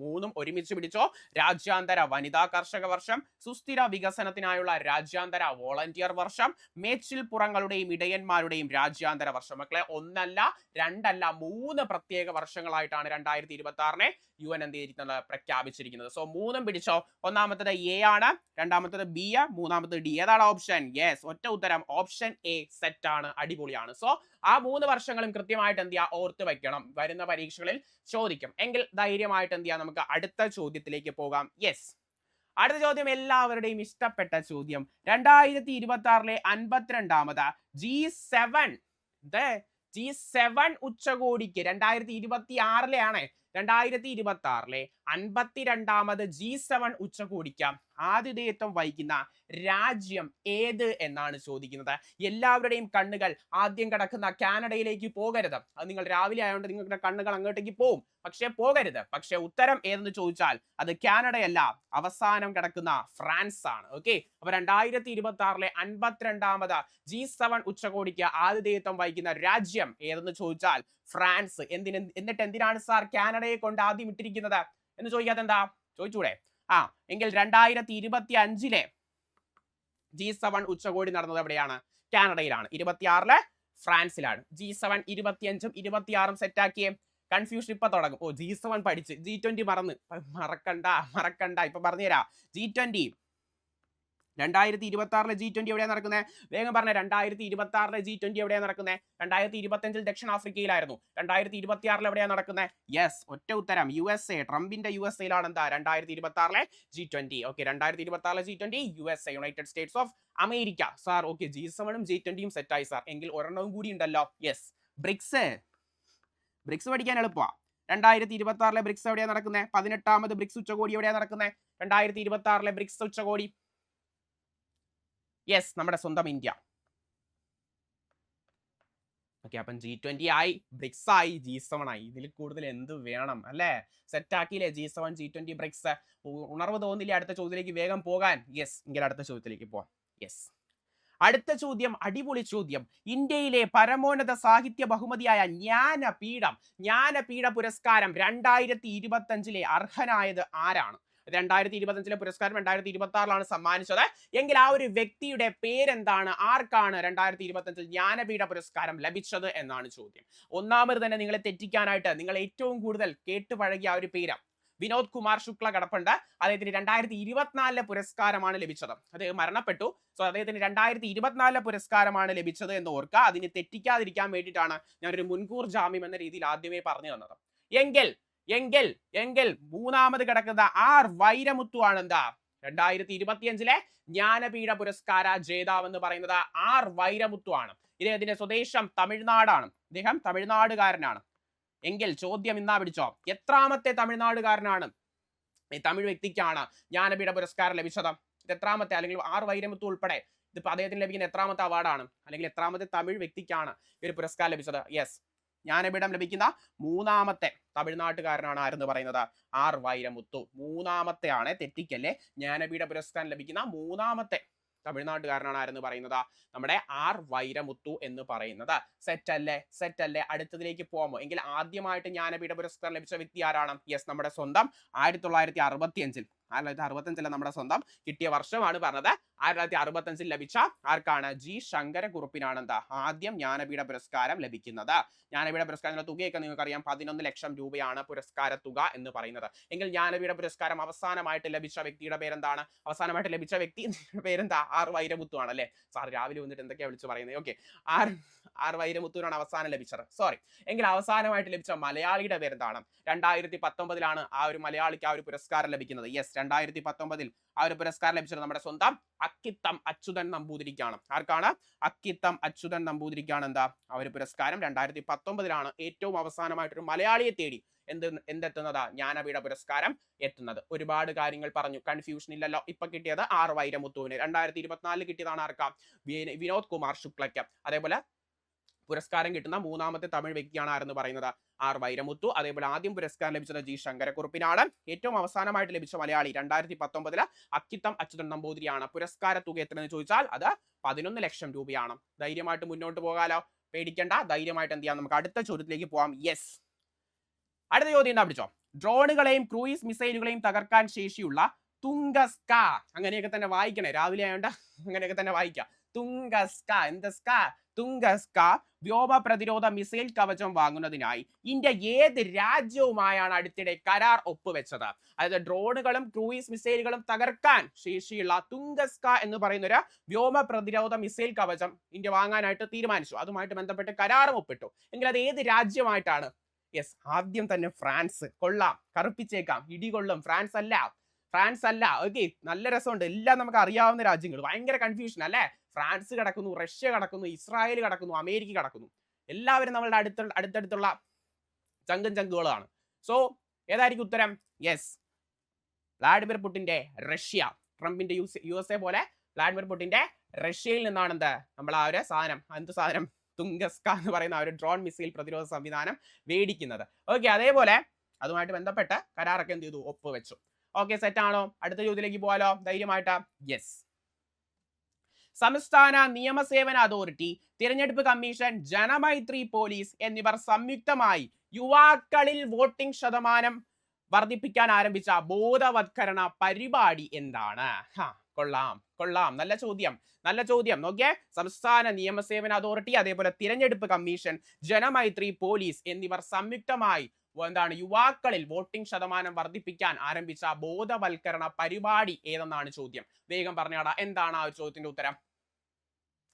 മൂന്നും ഒരുമിച്ച് പിടിച്ചോ. രാജ്യാന്തര വനിതാ കർഷക വർഷം, സുസ്ഥിര വികസനത്തിനായുള്ള രാജ്യാന്തര വോളണ്ടിയർ വർഷം, മേച്ചിൽപ്പുറങ്ങളുടെയും ഇടയന്മാരുടെയും രാജ്യാന്തര വർഷം. മക്കളെ, 1 അല്ല 2 അല്ല 3 പ്രത്യേക വർഷങ്ങളായിട്ടാണ് 2026 UN എന്ത് ചെയ്തിരിക്കുന്നത്? പ്രഖ്യാപിച്ചിരിക്കുന്നത്. സോ 3ഉം പിടിച്ചോ. ഒന്നാമത്തത് എ ആണ്, രണ്ടാമത്തത് ബി, മൂന്നാമത്തത് ഡി. ഏതാണ് ഓപ്ഷൻ? യെസ്, ഒറ്റ ഉത്തരം ഓപ്ഷൻ എ. സെറ്റ് ആണ്, അടിപൊളിയാണ്. സോ ആ 3 വർഷങ്ങളും കൃത്യമായിട്ട് എന്ത് ചെയ്യുക, ഓർത്ത് വെക്കണം. വരുന്ന പരീക്ഷകളിൽ ചോദിക്കും. എങ്കിൽ ധൈര്യമായിട്ട് എന്ത് ചെയ്യാം, നമുക്ക് അടുത്ത ചോദ്യത്തിലേക്ക് പോകാം. യെസ്, അടുത്ത ചോദ്യം എല്ലാവരുടെയും ഇഷ്ടപ്പെട്ട ചോദ്യം. 2026 52ാമത് G7 ഉച്ചകോടിക്ക് 2026 ആണ്. 2026 52ാമത് G7 ഉച്ചകോടിക്ക് ആതിഥേയത്വം വഹിക്കുന്ന രാജ്യം ഏത് എന്നാണ് ചോദിക്കുന്നത്. എല്ലാവരുടെയും കണ്ണുകൾ ആദ്യം കിടക്കുന്ന കാനഡയിലേക്ക് പോകരുത്. അത് നിങ്ങൾ രാവിലെ ആയതുകൊണ്ട് നിങ്ങളുടെ കണ്ണുകൾ അങ്ങോട്ടേക്ക് പോവും, പക്ഷെ പോകരുത്. പക്ഷെ ഉത്തരം ഏതെന്ന് ചോദിച്ചാൽ അത് കാനഡയല്ല, അവസാനം കിടക്കുന്ന ഫ്രാൻസ് ആണ്. ഓക്കെ, അപ്പൊ 2026 52ാമത് G7 ഉച്ചകോടിക്ക് ആതിഥേയത്വം വഹിക്കുന്ന രാജ്യം ഏതെന്ന് ചോദിച്ചാൽ ഫ്രാൻസ്. എന്നിട്ട് എന്തിനാണ് സാർ കാനഡയെ കൊണ്ട് ആദ്യം ഇട്ടിരിക്കുന്നത് എന്ന് ചോദിക്കാത്ത എന്താ? ചോദിച്ചൂടെ? എങ്കിൽ 2025 G7 ഉച്ചകോടി നടന്നത് എവിടെയാണ്? കാനഡയിലാണ്. 26 ഫ്രാൻസിലാണ്. G7 25ഉം 26ഉം സെറ്റാക്കിയേ. കൺഫ്യൂഷൻ ഇപ്പൊ തുടങ്ങും. G7 പഠിച്ച് G20 മറക്കണ്ട. ഇപ്പൊ പറഞ്ഞുതരാ. G20 2026 G20 എവിടെയാണ് നടക്കുന്നത്? വേഗം പറഞ്ഞ. 2026 G20 എവിടെയാണ് നടക്കുന്നത്? 2025 ദക്ഷിണാഫ്രിക്കയിലായിരുന്നു. 2026 എവിടെയാണ് നടക്കുന്നത്? യെസ്, ഒറ്റ ഉത്തരം USA. ട്രംപിന്റെ USAയിലാണ് എന്താ 2026 G20. Okay, 2026 G20 USA, United States of America. Sir okay, G7ഉം G20യും സെറ്റായി സാർ. എങ്കിൽ ഒരെണ്ണവും കൂടി ഉണ്ടല്ലോ. യെസ്, ബ്രിക്സ് പഠിക്കാൻ എളുപ്പമാണ്. 2026 ബ്രിക്സ് എവിടെയാണ് നടക്കുന്നത്? 18ാമത് ബ്രിക്സ് ഉച്ചകോടി എവിടെയാണ് നടക്കുന്നത്? 2026 ബ്രിക്സ് ഉച്ചകോടി. യെസ്, നമ്മുടെ സ്വന്തം ഇന്ത്യ. ഓക്കെ, അപ്പം G20 ആയി, ബ്രിക്സ് ആയി, G7 ആയി. ഇതിൽ കൂടുതൽ എന്ത് വേണം അല്ലേ? സെറ്റാക്കിയില്ലേ G7 G20 ബ്രിക്സ്? ഉണർവ് തോന്നില്ലേ അടുത്ത ചോദ്യത്തിലേക്ക് വേഗം പോകാൻ? യെസ്, എങ്കിൽ അടുത്ത ചോദ്യത്തിലേക്ക് പോവാം. യെസ്, അടുത്ത ചോദ്യം അടിപൊളി ചോദ്യം. ഇന്ത്യയിലെ പരമോന്നത സാഹിത്യ ബഹുമതിയായ ജ്ഞാനപീഠ പുരസ്കാരം 2025 അർഹനായത് ആരാണ്? 2025 പുരസ്കാരം 2026 സമ്മാനിച്ചത്. എങ്കിൽ ആ ഒരു വ്യക്തിയുടെ പേരെന്താണ്? ആർക്കാണ് 2025 ജ്ഞാനപീഠ പുരസ്കാരം ലഭിച്ചത് എന്നാണ് ചോദ്യം. ഒന്നാമത് തന്നെ നിങ്ങളെ തെറ്റിക്കാനായിട്ട് നിങ്ങൾ ഏറ്റവും കൂടുതൽ കേട്ടുപഴകിയ ഒരു പേര് വിനോദ് കുമാർ ശുക്ല കിടപ്പുണ്ട്. അദ്ദേഹത്തിന് 2024 പുരസ്കാരമാണ് ലഭിച്ചത്. അദ്ദേഹം മരണപ്പെട്ടു. സോ അദ്ദേഹത്തിന് 2024 പുരസ്കാരമാണ് ലഭിച്ചത് എന്ന് ഓർക്കുക. അതിന് തെറ്റിക്കാതിരിക്കാൻ വേണ്ടിയിട്ടാണ് ഞാനൊരു മുൻകൂർ ജാമ്യം എന്ന രീതിയിൽ ആദ്യമേ പറഞ്ഞു തന്നത്. എങ്കിൽ മൂന്നാമത് കിടക്കുന്ന ആർ വൈരമുത്തു ആണ് എന്താ 2025 ജ്ഞാനപീഠ പുരസ്കാര ജേതാവ് എന്ന് പറയുന്നത് ആർ വൈരമുത്തു ആണ്. ഇദ്ദേഹത്തിന്റെ സ്വദേശം തമിഴ്നാടാണ്. ഇദ്ദേഹം തമിഴ്നാടുകാരനാണ്. എങ്കിൽ ചോദ്യം ഇന്നാ പിടിച്ചോ, എത്രാമത്തെ തമിഴ്നാടുകാരനാണ് ഈ തമിഴ് വ്യക്തിക്കാണ് ജ്ഞാനപീഠ പുരസ്കാരം ലഭിച്ചത്? ഇത് എത്രാമത്തെ, അല്ലെങ്കിൽ ആർ വൈരമുത്തു ഉൾപ്പെടെ ഇതിപ്പോ അദ്ദേഹത്തിന് ലഭിക്കുന്ന എത്രാമത്തെ അവാർഡാണ്, അല്ലെങ്കിൽ എത്രാമത്തെ തമിഴ് വ്യക്തിക്കാണ് ഈ ഒരു പുരസ്കാരം ലഭിച്ചത്? യെസ്, ജ്ഞാനപീഠം ലഭിക്കുന്ന മൂന്നാമത്തെ തമിഴ്നാട്ടുകാരനാണ് ആരെന്ന് പറയുന്നത് ആർ വൈരമുത്തു. മൂന്നാമത്തെ ആണ്, തെറ്റിക്കല്ലേ. ജ്ഞാനപീഠ പുരസ്കാരം ലഭിക്കുന്ന മൂന്നാമത്തെ തമിഴ്നാട്ടുകാരനാണ് ആരെന്ന് പറയുന്നത് നമ്മുടെ ആർ വൈരമുത്തു എന്ന് പറയുന്നത്. സെറ്റ് അല്ലേ, സെറ്റ് അല്ലേ. അടുത്തതിലേക്ക് പോകാമോ? എങ്കിൽ ആദ്യമായിട്ട് ജ്ഞാനപീഠ പുരസ്കാരം ലഭിച്ച വ്യക്തി ആരാണ്? യെസ്, നമ്മുടെ സ്വന്തം 1965 1965 നമ്മുടെ സ്വന്തം കിട്ടിയ വർഷമാണ് പറഞ്ഞത്. 1965 ലഭിച്ച ആർക്കാണ്? ജി ശങ്കരക്കുറുപ്പിനാണ് എന്താ ആദ്യം ജ്ഞാനപീഠ പുരസ്കാരം ലഭിക്കുന്നത്. ജ്ഞാനപീഠ പുരസ്കാരത്തിന്റെ തുകയൊക്കെ നിങ്ങൾക്കറിയാം, 11 ലക്ഷം രൂപയാണ് പുരസ്കാര തുക എന്ന് പറയുന്നത്. എങ്കിൽ ജ്ഞാനപീഠ പുരസ്കാരം അവസാനമായിട്ട് ലഭിച്ച വ്യക്തിയുടെ പേരെന്താണ്? അവസാനമായിട്ട് ലഭിച്ച വ്യക്തി പേരെന്താ? ആർ വൈരമുത്തു ആണ് അല്ലേ. സാർ രാവിലെ വന്നിട്ട് എന്തൊക്കെയാ വിളിച്ച് പറയുന്നത്. ഓക്കെ, ആർ വൈരമുത്തുവിനാണ് അവസാനം ലഭിച്ചത്. സോറി. എങ്കിൽ അവസാനമായിട്ട് ലഭിച്ച മലയാളിയുടെ പേരെന്താണ്? 2019 ആ ഒരു മലയാളിക്ക് ആ ഒരു പുരസ്കാരം ലഭിക്കുന്നത്. യെസ്, 2019 ആ ഒരു പുരസ്കാരം ലഭിച്ചത് നമ്മുടെ സ്വന്തം അക്കിത്തം അച്യുതൻ നമ്പൂതിരിക്കാണ്. ആർക്കാണ്? അക്കിത്തം അച്യുതൻ നമ്പൂതിരിക്കാണ് എന്താ ആ ഒരു പുരസ്കാരം 2019 ഏറ്റവും അവസാനമായിട്ടൊരു മലയാളിയെ തേടി എന്തെത്തുന്നത്? ജ്ഞാനപീഠ പുരസ്കാരം എത്തുന്നത്. ഒരുപാട് കാര്യങ്ങൾ പറഞ്ഞു, കൺഫ്യൂഷൻ ഇല്ലല്ലോ. ഇപ്പൊ കിട്ടിയത് ആർ വൈരമുത്തുവിന്. 2024 കിട്ടിയതാണ് ആർക്കാം? വിനോദ് കുമാർ ശുക്ലയ്ക്ക്. അതേപോലെ പുരസ്കാരം കിട്ടുന്ന മൂന്നാമത്തെ തമിഴ് വ്യക്തിയാണ് ആരെന്ന് പറയുന്നത് ആർ വൈരമുത്തു. അതേപോലെ ആദ്യം പുരസ്കാരം ലഭിച്ചത് ജി ശങ്കരക്കുറുപ്പിനാണ്. ഏറ്റവും അവസാനമായിട്ട് ലഭിച്ച മലയാളി 2019 അക്കിത്തം അച്യുതൻ നമ്പൂതിരിയാണ്. പുരസ്കാര തുക എത്രയെന്ന് ചോദിച്ചാൽ അത് 11 ലക്ഷം രൂപയാണ്. ധൈര്യമായിട്ട് മുന്നോട്ട് പോകാലോ, പേടിക്കണ്ട. ധൈര്യമായിട്ട് എന്ത് ചെയ്യാം, നമുക്ക് അടുത്ത ചോദ്യത്തിലേക്ക് പോവാം. യെസ്, അടുത്ത ചോദ്യം എന്താ പിടിച്ചോ? ഡ്രോണുകളെയും ക്രൂയിസ് മിസൈലുകളെയും തകർക്കാൻ ശേഷിയുള്ള തുംഗസ്ക, അങ്ങനെയൊക്കെ തന്നെ വായിക്കണേ, രാവിലെ ആയതുകൊണ്ട് അങ്ങനെയൊക്കെ തന്നെ വായിക്കാം. തുംഗസ്ക, എന്തസ്ക? തുംഗസ്ക വ്യോമ പ്രതിരോധ മിസൈൽ കവചം വാങ്ങുന്നതിനായി ഇന്ത്യ ഏത് രാജ്യവുമായാണ് അടുത്തിടെ കരാർ ഒപ്പുവെച്ചത്? അതായത് ഡ്രോണുകളും ക്രൂയിസ് മിസൈലുകളും തകർക്കാൻ ശേഷിയുള്ള തുംഗസ്ക എന്ന് പറയുന്ന ഒരു വ്യോമ പ്രതിരോധ മിസൈൽ കവചം ഇന്ത്യ വാങ്ങാനായിട്ട് തീരുമാനിച്ചു. അതുമായിട്ട് ബന്ധപ്പെട്ട് കരാറും ഒപ്പിട്ടു. എങ്കിൽ അത് ഏത് രാജ്യമായിട്ടാണ്? യെസ്, ആദ്യം തന്നെ ഫ്രാൻസ്. കൊള്ളാം, കറുപ്പിച്ചേക്കാം, ഇടികൊള്ളും. ഫ്രാൻസ് അല്ല. ഓക്കെ, നല്ല രസമുണ്ട്. എല്ലാം നമുക്ക് അറിയാവുന്ന രാജ്യങ്ങൾ. ഭയങ്കര കൺഫ്യൂഷൻ അല്ലേ. ഫ്രാൻസ് കിടക്കുന്നു, റഷ്യ കിടക്കുന്നു, ഇസ്രായേൽ കിടക്കുന്നു, അമേരിക്ക കിടക്കുന്നു. എല്ലാവരും നമ്മളുടെ അടുത്തടുത്തുള്ള ചങ്കുകളാണ്. സോ ഏതായിരിക്കും ഉത്തരം? യെസ്, വ്ളാഡിമിർ പുടിന്റെ റഷ്യ. ട്രംപിന്റെ USA പോലെ വ്ളാഡിമിർ പുടിന്റെ റഷ്യയിൽ നിന്നാണ് എന്ത് നമ്മൾ ആ ഒരു സാധനം, എന്ത് സാധനം? തുംഗസ്ക എന്ന് പറയുന്ന ആ ഒരു ഡ്രോൺ മിസൈൽ പ്രതിരോധ സംവിധാനം മേടിക്കുന്നത്. ഓക്കെ, അതേപോലെ അതുമായിട്ട് ബന്ധപ്പെട്ട് കരാറൊക്കെ എന്ത് ചെയ്തു? ഒപ്പുവെച്ചു. ഓക്കെ, സെറ്റ് ആണോ? അടുത്ത ചോദ്യത്തിലേക്ക് പോകാലോ ധൈര്യമായിട്ട്. യെസ്, സംസ്ഥാന നിയമസേവന അതോറിറ്റി, തിരഞ്ഞെടുപ്പ് കമ്മീഷൻ, ജനമൈത്രി പോലീസ് എന്നിവർ സംയുക്തമായി യുവാക്കളിൽ വോട്ടിംഗ് ശതമാനം വർദ്ധിപ്പിക്കാൻ ആരംഭിച്ച ബോധവത്കരണ പരിപാടി എന്താണ്? കൊള്ളാം, നല്ല ചോദ്യം. നോക്കിയേ, സംസ്ഥാന നിയമസേവന അതോറിറ്റി, അതേപോലെ തിരഞ്ഞെടുപ്പ് കമ്മീഷൻ, ജനമൈത്രി പോലീസ് എന്നിവർ സംയുക്തമായി എന്താണ് യുവാക്കളിൽ വോട്ടിംഗ് ശതമാനം വർദ്ധിപ്പിക്കാൻ ആരംഭിച്ച ബോധവൽക്കരണ പരിപാടി ഏതെന്നാണ് ചോദ്യം. വേഗം പറഞ്ഞാടാ, എന്താണ് ആ ചോദ്യത്തിന്റെ ഉത്തരം?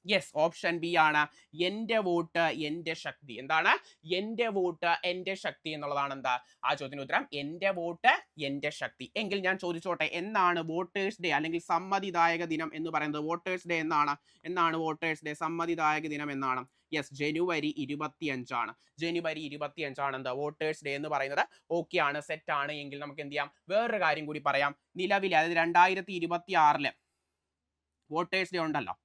യെസ്, ഓപ്ഷൻ ബി ആണ്, എന്റെ വോട്ട് എന്റെ ശക്തി. എന്താണ്? എന്റെ വോട്ട് എന്റെ ശക്തി എന്നുള്ളതാണ് എന്താ ആ ചോദ്യത്തിന് ഉത്തരം. എന്റെ വോട്ട് എന്റെ ശക്തി. എങ്കിൽ ഞാൻ ചോദിച്ചോട്ടെ, എന്നാണ് വോട്ടേഴ്സ് ഡേ അല്ലെങ്കിൽ സമ്മതിദായക ദിനം എന്ന് പറയുന്നത്? വോട്ടേഴ്സ് ഡേ എന്നാണ് വോട്ടേഴ്സ് ഡേ, സമ്മതിദായക ദിനം എന്നാണ്? യെസ്, ജനുവരി 25 ജനുവരി 25 എന്താ വോട്ടേഴ്സ് ഡേ എന്ന് പറയുന്നത്. ഓക്കെ ആണ്, സെറ്റ് ആണ്. എങ്കിൽ നമുക്ക് എന്ത് ചെയ്യാം, വേറൊരു കാര്യം കൂടി പറയാം. നിലവിൽ അതായത് 2026 വോട്ടേഴ്സ് ഡേ ഉണ്ടല്ലോ,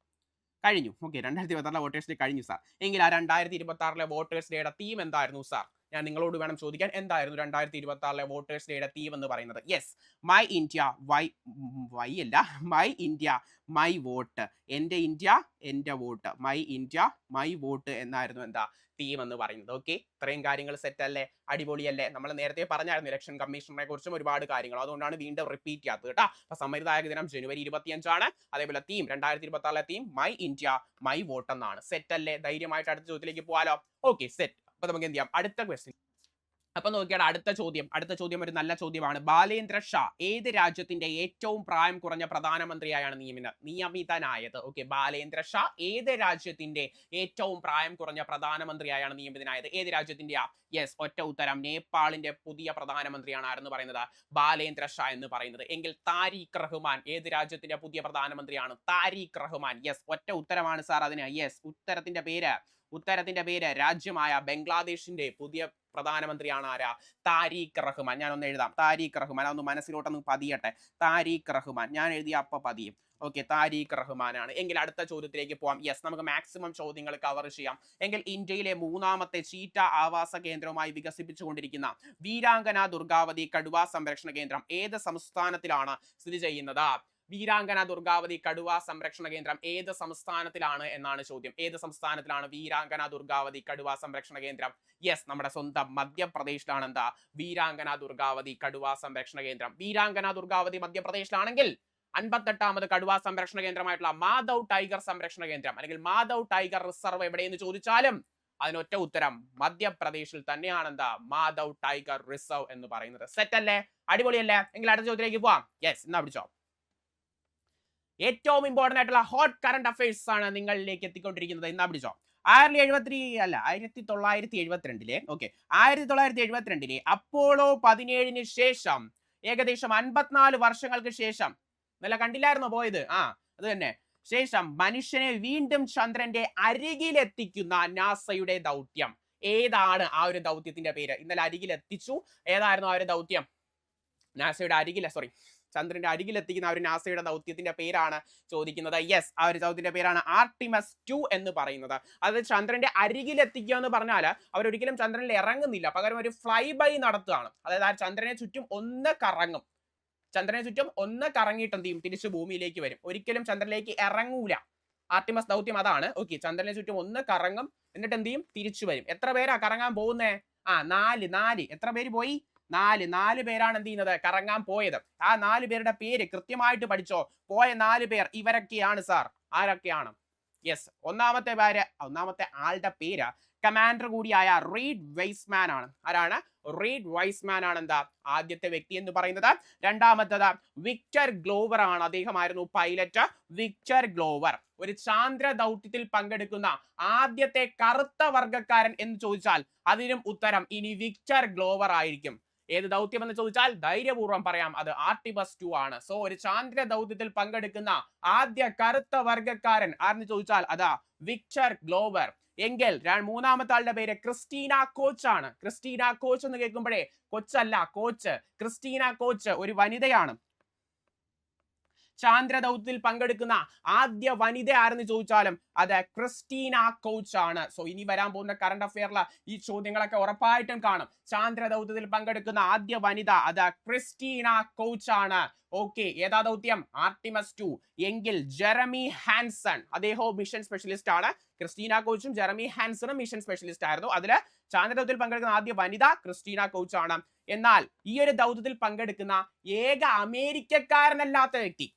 കഴിഞ്ഞു. ഓക്കെ, 2026 വോട്ടേഴ്സ് ഡേ കഴിഞ്ഞു സാർ. എങ്കിൽ ആ 2026 വോട്ടേഴ്സ് ഡേയുടെ തീം എന്തായിരുന്നു സാർ? ഞാൻ നിങ്ങളോട് വേണം ചോദിക്കാൻ. എന്തായിരുന്നു 2026 വോട്ടേഴ്സ് ഡേയുടെ തീം എന്ന് പറയുന്നത്? Yes, my India my India my vote. എന്റെ ഇന്ത്യ എന്റെ vote. My India my vote എന്നായിരുന്നു എന്താ തീം എന്ന് പറയുന്നത്. ഓക്കെ, ഇത്രയും കാര്യങ്ങൾ സെറ്റ് അല്ലേ? അടിപൊളിയല്ലേ? നമ്മൾ നേരത്തെ പറഞ്ഞായിരുന്നു ഇലക്ഷൻ കമ്മീഷനെ കുറിച്ചും ഒരുപാട് കാര്യങ്ങൾ, അതുകൊണ്ടാണ് വീണ്ടും റിപ്പീറ്റ് ചെയ്യാത്തത് കേട്ടോ. അപ്പൊ സമ്മതിദായക ദിനം ജനുവരി 25 അതേപോലെ theme 2026 theme my India my vote എന്നാണ്. സെറ്റ് അല്ലേ? ധൈര്യമായിട്ട് അടുത്ത ചോദ്യത്തിലേക്ക് പോകാലോ. Okay, set. അപ്പൊ നമുക്ക് എന്ത് ചെയ്യാം, അടുത്ത ക്വസ്റ്റ്യൻ. അപ്പൊ നോക്കിയാൽ അടുത്ത ചോദ്യം ഒരു നല്ല ചോദ്യമാണ്. ബാലേന്ദ്ര ഷാ ഏത് രാജ്യത്തിന്റെ ഏറ്റവും പ്രായം കുറഞ്ഞ പ്രധാനമന്ത്രിയായാണ് നിയമിതനായത്? ഓക്കെ, ബാലേന്ദ്ര ഷാ ഏത് രാജ്യത്തിന്റെ ഏറ്റവും പ്രായം കുറഞ്ഞ പ്രധാനമന്ത്രിയായാണ് നിയമിതനായത്? ഏത് രാജ്യത്തിന്റെയാ? യെസ്, ഒറ്റ ഉത്തരം, നേപ്പാളിന്റെ പുതിയ പ്രധാനമന്ത്രിയാണ് ആരെന്ന് പറയുന്നത്? ബാലേന്ദ്ര ഷാ എന്ന് പറയുന്നത്. എങ്കിൽ താരിഖ് റഹ്മാൻ ഏത് രാജ്യത്തിന്റെ പുതിയ പ്രധാനമന്ത്രിയാണ്? താരിഖ് റഹ്മാൻ. യെസ്, ഒറ്റ ഉത്തരമാണ് സാർ അതിന്. യെസ്, ഉത്തരത്തിന്റെ പേര് രാജ്യമായ ബംഗ്ലാദേശിന്റെ പുതിയ പ്രധാനമന്ത്രിയാണ് ആരാ? താരിഖ് റഹ്മാൻ. ഞാൻ ഒന്ന് എഴുതാം, താരിഖ് റഹ്മാൻ. അതൊന്ന് മനസ്സിലോട്ടൊന്ന് പതിയട്ടെ. താരിഖ് റഹ്മാൻ ഞാൻ എഴുതിയ അപ്പ പതിയും. ഓക്കെ, താരിഖ് റഹ്മാനാണ്. എങ്കിൽ അടുത്ത ചോദ്യത്തിലേക്ക് പോവാം. യെസ്, നമുക്ക് മാക്സിമം ചോദ്യങ്ങൾ കവർ ചെയ്യാം. എങ്കിൽ ഇന്ത്യയിലെ മൂന്നാമത്തെ ചീറ്റ ആവാസ കേന്ദ്രമായി വികസിപ്പിച്ചുകൊണ്ടിരിക്കുന്ന വീരാംഗന ദുർഗാവതി കടുവ സംരക്ഷണ കേന്ദ്രം ഏത് സംസ്ഥാനത്തിലാണ് സ്ഥിതി ചെയ്യുന്നത്? വീരാംഗന ദുർഗാവതി കടുവ സംരക്ഷണ കേന്ദ്രം ഏത് സംസ്ഥാനത്തിലാണ് എന്നാണ് ചോദ്യം. ഏത് സംസ്ഥാനത്തിലാണ് വീരാംഗന ദുർഗാവതി കടുവ സംരക്ഷണ കേന്ദ്രം? യെസ്, നമ്മുടെ സ്വന്തം മധ്യപ്രദേശിലാണ് എന്താ വീരാംഗന ദുർഗാവതി കടുവ സംരക്ഷണ കേന്ദ്രം. വീരാംഗന ദുർഗാവതി മധ്യപ്രദേശിലാണെങ്കിൽ 58ാമത് കടുവ സംരക്ഷണ കേന്ദ്രമായിട്ടുള്ള മാധവ് ടൈഗർ സംരക്ഷണ കേന്ദ്രം അല്ലെങ്കിൽ മാധവ് ടൈഗർ റിസർവ് എവിടെയെന്ന് ചോദിച്ചാലും അതിനൊറ്റ ഉത്തരം മധ്യപ്രദേശിൽ തന്നെയാണ് എന്താ മാധവ് ടൈഗർ റിസർവ് എന്ന് പറയുന്നത്. സെറ്റ് അല്ലേ? അടിപൊളിയല്ലേ? എങ്കിൽ അടുത്ത ചോദ്യത്തിലേക്ക് പോവാം. യെസ്, എന്നാ പിടിച്ചോ. ഏറ്റവും ഇമ്പോർട്ടന്റ് ആയിട്ടുള്ള ഹോട്ട് കറന്റ് അഫയേഴ്സ് ആണ് നിങ്ങളിലേക്ക് എത്തിക്കൊണ്ടിരിക്കുന്നത്. എന്നാ പിടിച്ചോ. 1972 ഓക്കെ 1972 അപ്പോളോ 17 ശേഷം ഏകദേശം 54 വർഷങ്ങൾക്ക് ശേഷം നല്ല കണ്ടില്ലായിരുന്നോ പോയത്? അത് തന്നെ. ശേഷം മനുഷ്യനെ വീണ്ടും ചന്ദ്രന്റെ അരികിലെത്തിക്കുന്ന നാസയുടെ ദൗത്യം ഏതാണ്? ആ ഒരു ദൗത്യത്തിന്റെ പേര് ഇന്നലെ അരികിലെത്തിച്ചു. ഏതായിരുന്നു ആ ഒരു ദൗത്യം? നാസയുടെ ചന്ദ്രന്റെ അരികിൽ എത്തിക്കുന്ന ആ ഒരു നാസയുടെ ദൗത്യത്തിന്റെ പേരാണ് ചോദിക്കുന്നത്. യെസ്, ആ ഒരു ദൗത്യത്തിന്റെ പേരാണ് ആർട്ടിമസ് 2 എന്ന് പറയുന്നത്. അത് ചന്ദ്രന്റെ അരികിൽ എത്തിക്കുക എന്ന് പറഞ്ഞാൽ അവരൊരിക്കലും ചന്ദ്രനിൽ ഇറങ്ങുന്നില്ല, പകരം ഒരു ഫ്ലൈ ബൈ നടത്തുകയാണ്. അതായത് ആ ചന്ദ്രനെ ചുറ്റും ഒന്ന് കറങ്ങും. ചന്ദ്രനെ ചുറ്റും ഒന്ന് കറങ്ങിയിട്ട് എന്ത് ചെയ്യും? തിരിച്ച് ഭൂമിയിലേക്ക് വരും. ഒരിക്കലും ചന്ദ്രനിലേക്ക് ഇറങ്ങൂല. ആർട്ടിമസ് ദൗത്യം അതാണ്. ഓക്കെ, ചന്ദ്രനെ ചുറ്റും ഒന്ന് കറങ്ങും, എന്നിട്ട് എന്ത് ചെയ്യും? തിരിച്ചു വരും. എത്ര പേരാ കറങ്ങാൻ പോകുന്നേ? 4. എത്ര പേര് പോയി? 4 പേരാണ് എന്ത് ചെയ്യുന്നത്? കറങ്ങാൻ പോയത്. ആ 4 പേരുടെ പേര് കൃത്യമായിട്ട് പഠിച്ചോ. പോയ 4 പേർ ഇവരൊക്കെയാണ് സാർ. ആരൊക്കെയാണ്? യെസ്, ഒന്നാമത്തെ ആളുടെ പേര് കമാൻഡർ കൂടിയായ റീഡ് വെയ്സ്മാൻ ആണ്. ആരാണ്? റീഡ് വെയ്സ്മാൻ ആണ് എന്താ ആദ്യത്തെ വ്യക്തി എന്ന് പറയുന്നത്. രണ്ടാമത്തേത് വിക്ടർ ഗ്ലോവർ ആണ്. അദ്ദേഹമായിരുന്നു പൈലറ്റ്. വിക്ടർ ഗ്ലോവർ ഒരു ചാന്ദ്ര ദൗത്യത്തിൽ പങ്കെടുക്കുന്ന ആദ്യത്തെ കറുത്ത വർഗ്ഗക്കാരൻ എന്ന് ചോദിച്ചാൽ അതിനും ഉത്തരം ഇനി വിക്ടർ ഗ്ലോവർ ആയിരിക്കും. ഏത് ദൗത്യം എന്ന് ചോദിച്ചാൽ ധൈര്യപൂർവ്വം പറയാം, അത് ആർട്ടിമസ് 2 ആണ്. സോ ഒരു ചാന്ദ്ര ദൗത്യത്തിൽ പങ്കെടുക്കുന്ന ആദ്യ കറുത്ത വർഗ്ഗക്കാരൻ ആരെന്ന് ചോദിച്ചാൽ അതാ വിക്ടർ ഗ്ലോവർ. എങ്കിൽ മൂന്നാമത്തെ ആളുടെ പേര് ക്രിസ്റ്റീന കോച്ച് ആണ്. ക്രിസ്റ്റീന കോച്ച് എന്ന് കേൾക്കുമ്പോഴേ കൊച്ചല്ല, കോച്ച്. ക്രിസ്റ്റീന കോച്ച് ഒരു വനിതയാണ്. ചാന്ദ്ര ദൗത്യത്തിൽ പങ്കെടുക്കുന്ന ആദ്യ വനിത ആരെന്ന് ചോദിച്ചാലും അത് ക്രിസ്റ്റീന കോച്ച് ആണ്. സോ ഇനി വരാൻ പോകുന്ന കറണ്ട് അഫെയറിൽ ഈ ചോദ്യങ്ങളൊക്കെ ഉറപ്പായിട്ടും കാണും. ചാന്ദ്ര ദൗത്യത്തിൽ പങ്കെടുക്കുന്ന ആദ്യ വനിത അത് ക്രിസ്റ്റീന കോച്ച് ആണ്. ഓക്കെ, ഏതാ ദൗത്യം? ആർട്ടിമസ് 2. എങ്കിൽ ജെറമി ഹാൻസൺ അദ്ദേഹവും മിഷൻ സ്പെഷ്യലിസ്റ്റ് ആണ്. ക്രിസ്റ്റീന കോച്ചും ജെറമി ഹാൻസണും മിഷൻ സ്പെഷ്യലിസ്റ്റ് ആയിരുന്നു. അതിൽ ചാന്ദ്ര ദൗത്യത്തിൽ പങ്കെടുക്കുന്ന ആദ്യ വനിത ക്രിസ്റ്റീന കോച്ച് ആണ്. എന്നാൽ ഈ ഒരു ദൗത്യത്തിൽ പങ്കെടുക്കുന്ന ഏക അമേരിക്കക്കാരനല്ലാത്ത വ്യക്തി,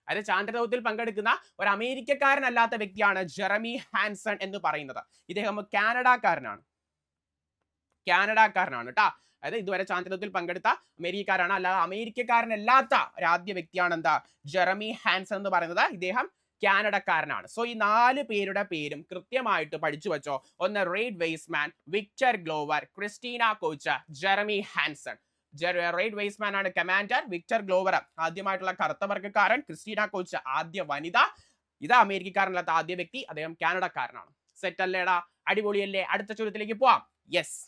അതായത് ചാന്ദ്ര ദൗത്യത്തിൽ പങ്കെടുക്കുന്ന ഒരു അമേരിക്കക്കാരനല്ലാത്ത വ്യക്തിയാണ് ജെറമി ഹാൻസൺ എന്ന് പറയുന്നത്. ഇദ്ദേഹം കാനഡക്കാരനാണ് കേട്ടോ. അതായത് ഇതുവരെ ചാന്ദ്ര ദൗത്യത്തിൽ പങ്കെടുത്ത അമേരിക്കക്കാരാണ്, അല്ലാതെ അമേരിക്കക്കാരനല്ലാത്ത ഒരു ആദ്യ വ്യക്തിയാണ് എന്താ ജെറമി ഹാൻസൺ എന്ന് പറയുന്നത്. ഇദ്ദേഹം കാനഡക്കാരനാണ്. സോ ഈ 4 പേരുടെ പേരും കൃത്യമായിട്ട് പഠിച്ചു വെച്ചോ. ഒന്ന് Reid Wiseman, Victor Glover, Christina Koch, Jeremy Hansen. Reid Wiseman ആണ് കമാൻഡർ, വിക്ടർ ഗ്ലോവർ ആദ്യമായിട്ടുള്ള കറുത്ത വർഗ്ഗക്കാരൻ, ക്രിസ്റ്റീന കോച്ച് ആദ്യ വനിത, ഇത് അമേരിക്കക്കാരനല്ലാത്ത ആദ്യ വ്യക്തി, അദ്ദേഹം കാനഡക്കാരനാണ്. സെറ്റ് അല്ലേടാ? അടിപൊളിയല്ലേ? അടുത്ത ചോദ്യത്തിലേക്ക് പോവാം. യെസ്,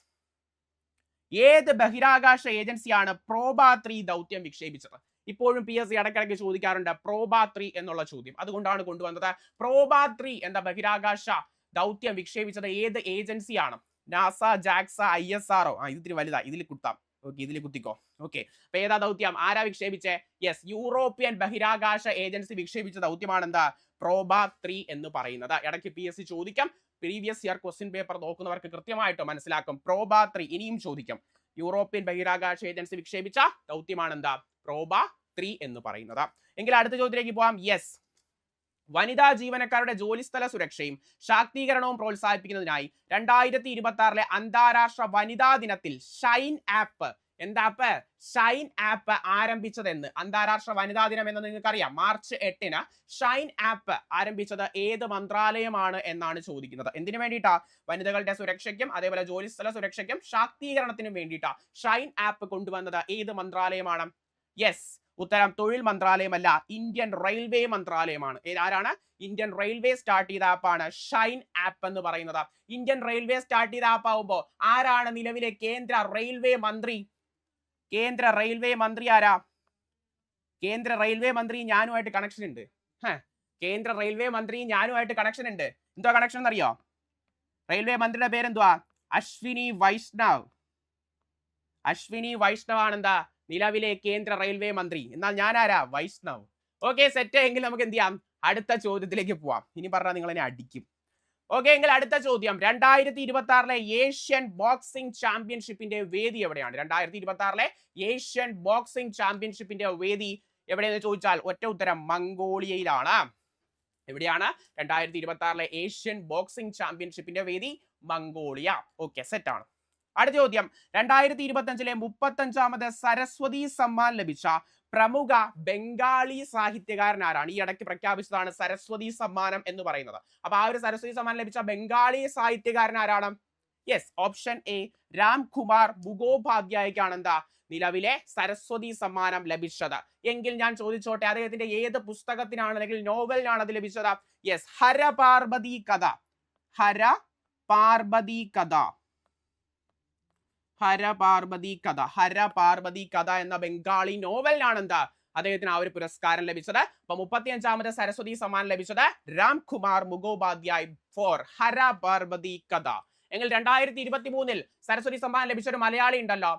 ഏത് ബഹിരാകാശ ഏജൻസിയാണ് പ്രോബ 3 ദൗത്യം വിക്ഷേപിച്ചത്? ഇപ്പോഴും PSC ഇടയ്ക്കിടയ്ക്ക് ചോദിക്കാറുണ്ട് പ്രോബ 3 എന്നുള്ള ചോദ്യം. അതുകൊണ്ടാണ് കൊണ്ടുവന്നത്. പ്രോബ 3 എന്ന ബഹിരാകാശ ദൗത്യം വിക്ഷേപിച്ചത് ഏത് ഏജൻസിയാണ്? NASA, JAXA, ISRO? ഇതിരി വലുതാ, ഇതിൽ കുത്താം. ഓക്കെ, ഇതിൽ കുത്തിക്കോ. ഓക്കെ, അപ്പൊ ഏതാ ദൗത്യം? ആരാ വിക്ഷേപിച്ചേ? യെസ്, യൂറോപ്യൻ ബഹിരാകാശ ഏജൻസി വിക്ഷേപിച്ച ദൗത്യമാണ് എന്താ പ്രോബ 3 എന്ന് പറയുന്നത്. ഇടയ്ക്ക് PSC ചോദിക്കാം. പ്രീവിയസ് ഇയർ ക്വസ്റ്റ്യൻ പേപ്പർ നോക്കുന്നവർക്ക് കൃത്യമായിട്ട് മനസ്സിലാക്കും. പ്രോബ 3 ഇനിയും ചോദിക്കും. യൂറോപ്യൻ ബഹിരാകാശ ഏജൻസി വിക്ഷേപിച്ച ദൗത്യമാണ് എന്താ പ്രോബ 3 എന്ന് പറയുന്നത്. എങ്കിൽ അടുത്ത ചോദ്യത്തിലേക്ക് പോവാം. യെസ്, വനിതാ ജീവനക്കാരുടെ ജോലിസ്ഥല സുരക്ഷയും ശാക്തീകരണവും പ്രോത്സാഹിപ്പിക്കുന്നതിനായി 2026 അന്താരാഷ്ട്ര വനിതാ ദിനത്തിൽ ഷൈൻ ആപ്പ് ഷൈൻ ആപ്പ് ആരംഭിച്ചതെന്ന്? അന്താരാഷ്ട്ര വനിതാ ദിനം എന്ന് നിങ്ങൾക്കറിയാം, മാർച്ച് 8 ഷൈൻ ആപ്പ് ആരംഭിച്ചത് ഏത് മന്ത്രാലയമാണ് എന്നാണ് ചോദിക്കുന്നത്. എന്തിനു വേണ്ടിയിട്ടാ? വനിതകളുടെ സുരക്ഷയ്ക്കും അതേപോലെ ജോലിസ്ഥല സുരക്ഷയ്ക്കും ശാക്തീകരണത്തിനും വേണ്ടിയിട്ടാ ഷൈൻ ആപ്പ് കൊണ്ടുവന്നത് ഏത് മന്ത്രാലയമാണ്? യെസ്, ഉത്തരം തൊഴിൽ മന്ത്രാലയമല്ല, ഇന്ത്യൻ റെയിൽവേ മന്ത്രാലയമാണ്. ആരാണ്? ഇന്ത്യൻ റെയിൽവേ സ്റ്റാർട്ട് ചെയ്ത ആപ്പാണ് ഷൈൻ ആപ്പ് എന്ന് പറയുന്നത്. ഇന്ത്യൻ റെയിൽവേ സ്റ്റാർട്ട് ചെയ്ത ആപ്പ് ആവുമ്പോ ആരാണ് നിലവിലെ കേന്ദ്ര റെയിൽവേ മന്ത്രി? കേന്ദ്ര റെയിൽവേ മന്ത്രി ആരാ? കേന്ദ്ര റെയിൽവേ മന്ത്രി ഞാനുമായിട്ട് കണക്ഷൻ ഉണ്ട്. കേന്ദ്ര റെയിൽവേ മന്ത്രി ഞാനുമായിട്ട് കണക്ഷൻ ഉണ്ട്. എന്തോ കണക്ഷൻ എന്നറിയോ? റെയിൽവേ മന്ത്രിയുടെ പേരെന്തുവാ? അശ്വിനി വൈഷ്ണവ്. അശ്വിനി വൈഷ്ണവ് ആണ് എന്താ നിലവിലെ കേന്ദ്ര റെയിൽവേ മന്ത്രി. എന്നാൽ ഞാൻ ആരാ? വൈഷ്ണവ്. Okay, set. എങ്കിൽ നമുക്ക് എന്ത് ചെയ്യാം? അടുത്ത ചോദ്യത്തിലേക്ക് പോവാം. ഇനി പറഞ്ഞാൽ നിങ്ങൾ എന്നെ അടിക്കും. ഓക്കെ, എങ്കിൽ അടുത്ത ചോദ്യം, 2026 ഏഷ്യൻ ബോക്സിംഗ് ചാമ്പ്യൻഷിപ്പിന്റെ വേദി എവിടെയാണ്? 2026 ഏഷ്യൻ ബോക്സിംഗ് ചാമ്പ്യൻഷിപ്പിന്റെ വേദി എവിടെയെന്ന് ചോദിച്ചാൽ ഒറ്റ ഉത്തരം മംഗോളിയയിലാണ്. എവിടെയാണ് 2026 ഏഷ്യൻ ബോക്സിംഗ് ചാമ്പ്യൻഷിപ്പിന്റെ വേദി? മംഗോളിയ. ഓക്കെ, സെറ്റ് ആണ്. അടുത്ത ചോദ്യം, 2025 35ാമത് സരസ്വതി സമ്മാൻ ലഭിച്ച പ്രമുഖ ബംഗാളി സാഹിത്യകാരൻ ആരാണ്? ഈ ഇടയ്ക്ക് പ്രഖ്യാപിച്ചതാണ് സരസ്വതി സമ്മാനം എന്ന് പറയുന്നത്. അപ്പൊ ആ ഒരു സരസ്വതി സമ്മാനം ലഭിച്ച ബംഗാളി സാഹിത്യകാരൻ ആരാണ്? യെസ്, ഓപ്ഷൻ എ രാംകുമാർ മുഖോപാധ്യായക്കാണ് എന്താ നിലവിലെ സരസ്വതി സമ്മാനം ലഭിച്ചത്. എങ്കിൽ ഞാൻ ചോദിച്ചോട്ടെ, അദ്ദേഹത്തിന്റെ ഏത് പുസ്തകത്തിനാണ് അല്ലെങ്കിൽ നോവലിനാണ് അത് ലഭിച്ചത്? യെസ്, ഹരപാർവതി കഥ. ഹരപാർവതി കഥ. ഹരപാർവതി കഥ. ഹരപാർവതി കഥ എന്ന ബംഗാളി നോവലിനാണ് എന്താ അദ്ദേഹത്തിന് ആ ഒരു പുരസ്കാരം ലഭിച്ചത്. അപ്പൊ 35ാമത് സരസ്വതി സമ്മാനം ലഭിച്ചത് രാംകുമാർ മുഖോപാധ്യായ് ഫോർ ഹരപാർവതി കഥ. എങ്കിൽ 2023 സരസ്വതി സമ്മാനം ലഭിച്ച ഒരു മലയാളി ഉണ്ടല്ലോ.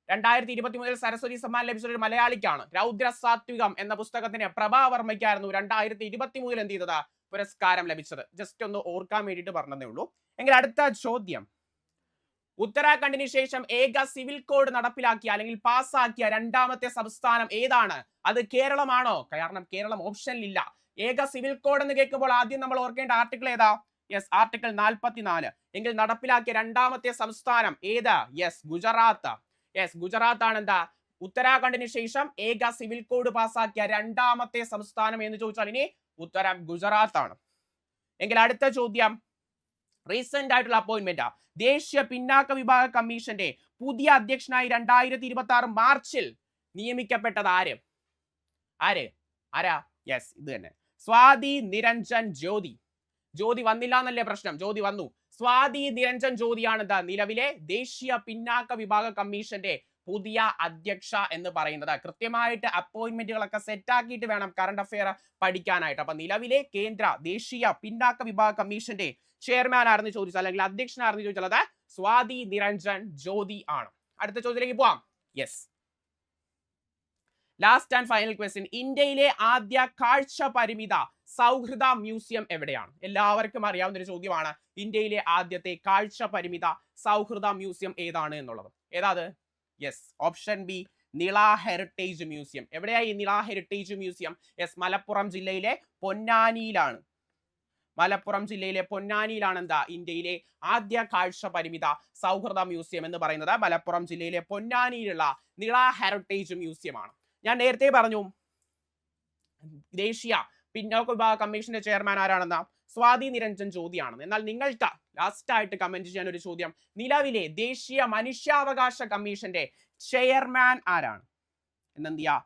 2023 സരസ്വതി സമ്മാനം ലഭിച്ച ഒരു മലയാളിക്കാണ്. രൗദ്ര സാത്വികം എന്ന പുസ്തകത്തിന് പ്രഭാവർമ്മയ്ക്കായിരുന്നു 2023 എന്ത് ചെയ്തത്? പുരസ്കാരം ലഭിച്ചത്. ജസ്റ്റ് ഒന്ന് ഓർക്കാൻ വേണ്ടിയിട്ട് പറഞ്ഞതേ ഉള്ളൂ. എങ്കിൽ അടുത്ത ചോദ്യം, ഉത്തരാഖണ്ഡിന് ശേഷം ഏക സിവിൽ കോഡ് നടപ്പിലാക്കിയ അല്ലെങ്കിൽ പാസ്സാക്കിയ രണ്ടാമത്തെ സംസ്ഥാനം ഏതാണ്? അത് കേരളമാണോ? കാരണം കേരളം ഓപ്ഷനിലില്ല. ഏക സിവിൽ കോഡ് എന്ന് കേൾക്കുമ്പോൾ ആദ്യം നമ്മൾ ഓർക്കേണ്ട ആർട്ടിക്കിൾ ഏതാ? Yes, article 44. എങ്കിൽ നടപ്പിലാക്കിയ രണ്ടാമത്തെ സംസ്ഥാനം ഏത്? യെസ്, ഗുജറാത്ത്. യെസ്, ഗുജറാത്ത് ആണ് എന്താ ഉത്തരാഖണ്ഡിന് ശേഷം ഏക സിവിൽ കോഡ് പാസ്സാക്കിയ രണ്ടാമത്തെ സംസ്ഥാനം എന്ന് ചോദിച്ചാൽ ഇനി ഉത്തരം ഗുജറാത്ത് ആണ്. എങ്കിൽ അടുത്ത ചോദ്യം, റീസെന്റ് ആയിട്ടുള്ള അപ്പോയിന്റ്മെന്റ്, ദേശീയ പിന്നാക്ക വിഭാഗ കമ്മീഷന്റെ പുതിയ അധ്യക്ഷനായി 2026 മാർച്ചിൽ നിയമിക്കപ്പെട്ടത് ആര്? ആരാ? യെസ്, ഇത് തന്നെ, സ്വാതി നിരഞ്ജൻ ജ്യോതി. ജ്യോതി വന്നില്ല എന്നല്ലേ പ്രശ്നം? ജ്യോതി വന്നു. സ്വാതി നിരഞ്ജൻ ജ്യോതിയാണ് എന്താ നിലവിലെ ദേശീയ പിന്നാക്ക വിഭാഗ കമ്മീഷന്റെ പുതിയ അധ്യക്ഷ എന്ന് പറയുന്നത്. കൃത്യമായിട്ട് അപ്പോയിന്റ്മെന്റുകളൊക്കെ സെറ്റ് ആക്കിയിട്ട് വേണം കറണ്ട് അഫെയർ പഠിക്കാനായിട്ട്. അപ്പൊ നിലവിലെ കേന്ദ്ര ദേശീയ പിന്നാക്ക വിഭാഗ കമ്മീഷന്റെ ചെയർമാൻ ആണെന്ന് ചോദിച്ചാൽ അല്ലെങ്കിൽ അധ്യക്ഷനാണെന്ന് ചോദിച്ചാൽ അത് സ്വാതി നിരഞ്ജൻ ജ്യോതി ആണ്. അടുത്ത ചോദ്യത്തിലേക്ക് പോവാം. Yes, last and final question, ഇന്ത്യയിലെ ആദ്യ കാഴ്ച പരിമിത സൗഹൃദ മ്യൂസിയം എവിടെയാണ്? എല്ലാവർക്കും അറിയാവുന്ന ഒരു ചോദ്യമാണ്. ഇന്ത്യയിലെ ആദ്യത്തെ കാഴ്ച പരിമിത സൗഹൃദ മ്യൂസിയം ഏതാണ് എന്നുള്ളത്. ഏതാത്? Yes, option B Nila heritage museum. എവിടെയായി Nila heritage museum? Yes, Malappuram ജില്ലയിലെ പൊന്നാനിയിലാണ്. മലപ്പുറം ജില്ലയിലെ പൊന്നാനിയിലാണ് എന്താ ഇന്ത്യയിലെ ആദ്യ കാഴ്ച പരിമിത സൗഹൃദ മ്യൂസിയം എന്ന് പറയുന്നത്. മലപ്പുറം ജില്ലയിലെ പൊന്നാനിയിലുള്ള നിള ഹെറിറ്റേജ് മ്യൂസിയം ആണ്. ഞാൻ നേരത്തെ പറഞ്ഞു ദേശീയ പിന്നോക്ക വിഭാഗ കമ്മീഷന്റെ ചെയർമാൻ ആരാണെന്ന സ്വാതി നിരഞ്ജൻ ജ്യോതിയാണെന്ന്. എന്നാൽ നിങ്ങൾക്ക് ലാസ്റ്റ് ആയിട്ട് കമന്റ് ചെയ്യാൻ ഒരു ചോദ്യം, നിലവിലെ ദേശീയ മനുഷ്യാവകാശ കമ്മീഷന്റെ ചെയർമാൻ ആരാണ് എന്നെന്ത് ചെയ്യാ?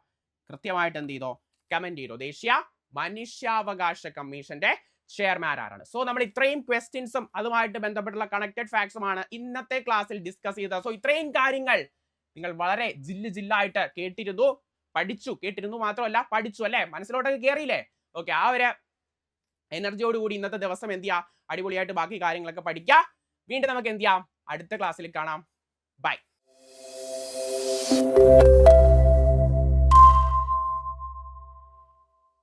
കൃത്യമായിട്ട് എന്ത് ചെയ്തോ? കമന്റ് ചെയ്തോ. ദേശീയ മനുഷ്യാവകാശ കമ്മീഷന്റെ ചെയർമാൻ ആരാണ്? സോ നമ്മൾ ഇത്രയും ക്വസ്റ്റ്യൻസും അതുമായിട്ട് ബന്ധപ്പെട്ടുള്ള കണക്റ്റഡ് ഫാക്ട്സുമാണ് ഇന്നത്തെ ക്ലാസ്സിൽ ഡിസ്കസ് ചെയ്തത്. സോ ഇത്രയും കാര്യങ്ങൾ നിങ്ങൾ വളരെ ജില്ലായിട്ട് കേട്ടിരുന്നു മാത്രമല്ല പഠിച്ചു അല്ലെ? മനസ്സിലോട്ടൊക്കെ കയറിയില്ലേ? ഓക്കെ, ആ ഒരു എനർജിയോടുകൂടി ഇന്നത്തെ ദിവസം എന്ത് ചെയ്യാം? അടിപൊളിയായിട്ട് ബാക്കി കാര്യങ്ങളൊക്കെ പഠിക്കുക. വീണ്ടും നമുക്ക് എന്ത് ചെയ്യാം? അടുത്ത ക്ലാസ്സിൽ കാണാം. ബൈ.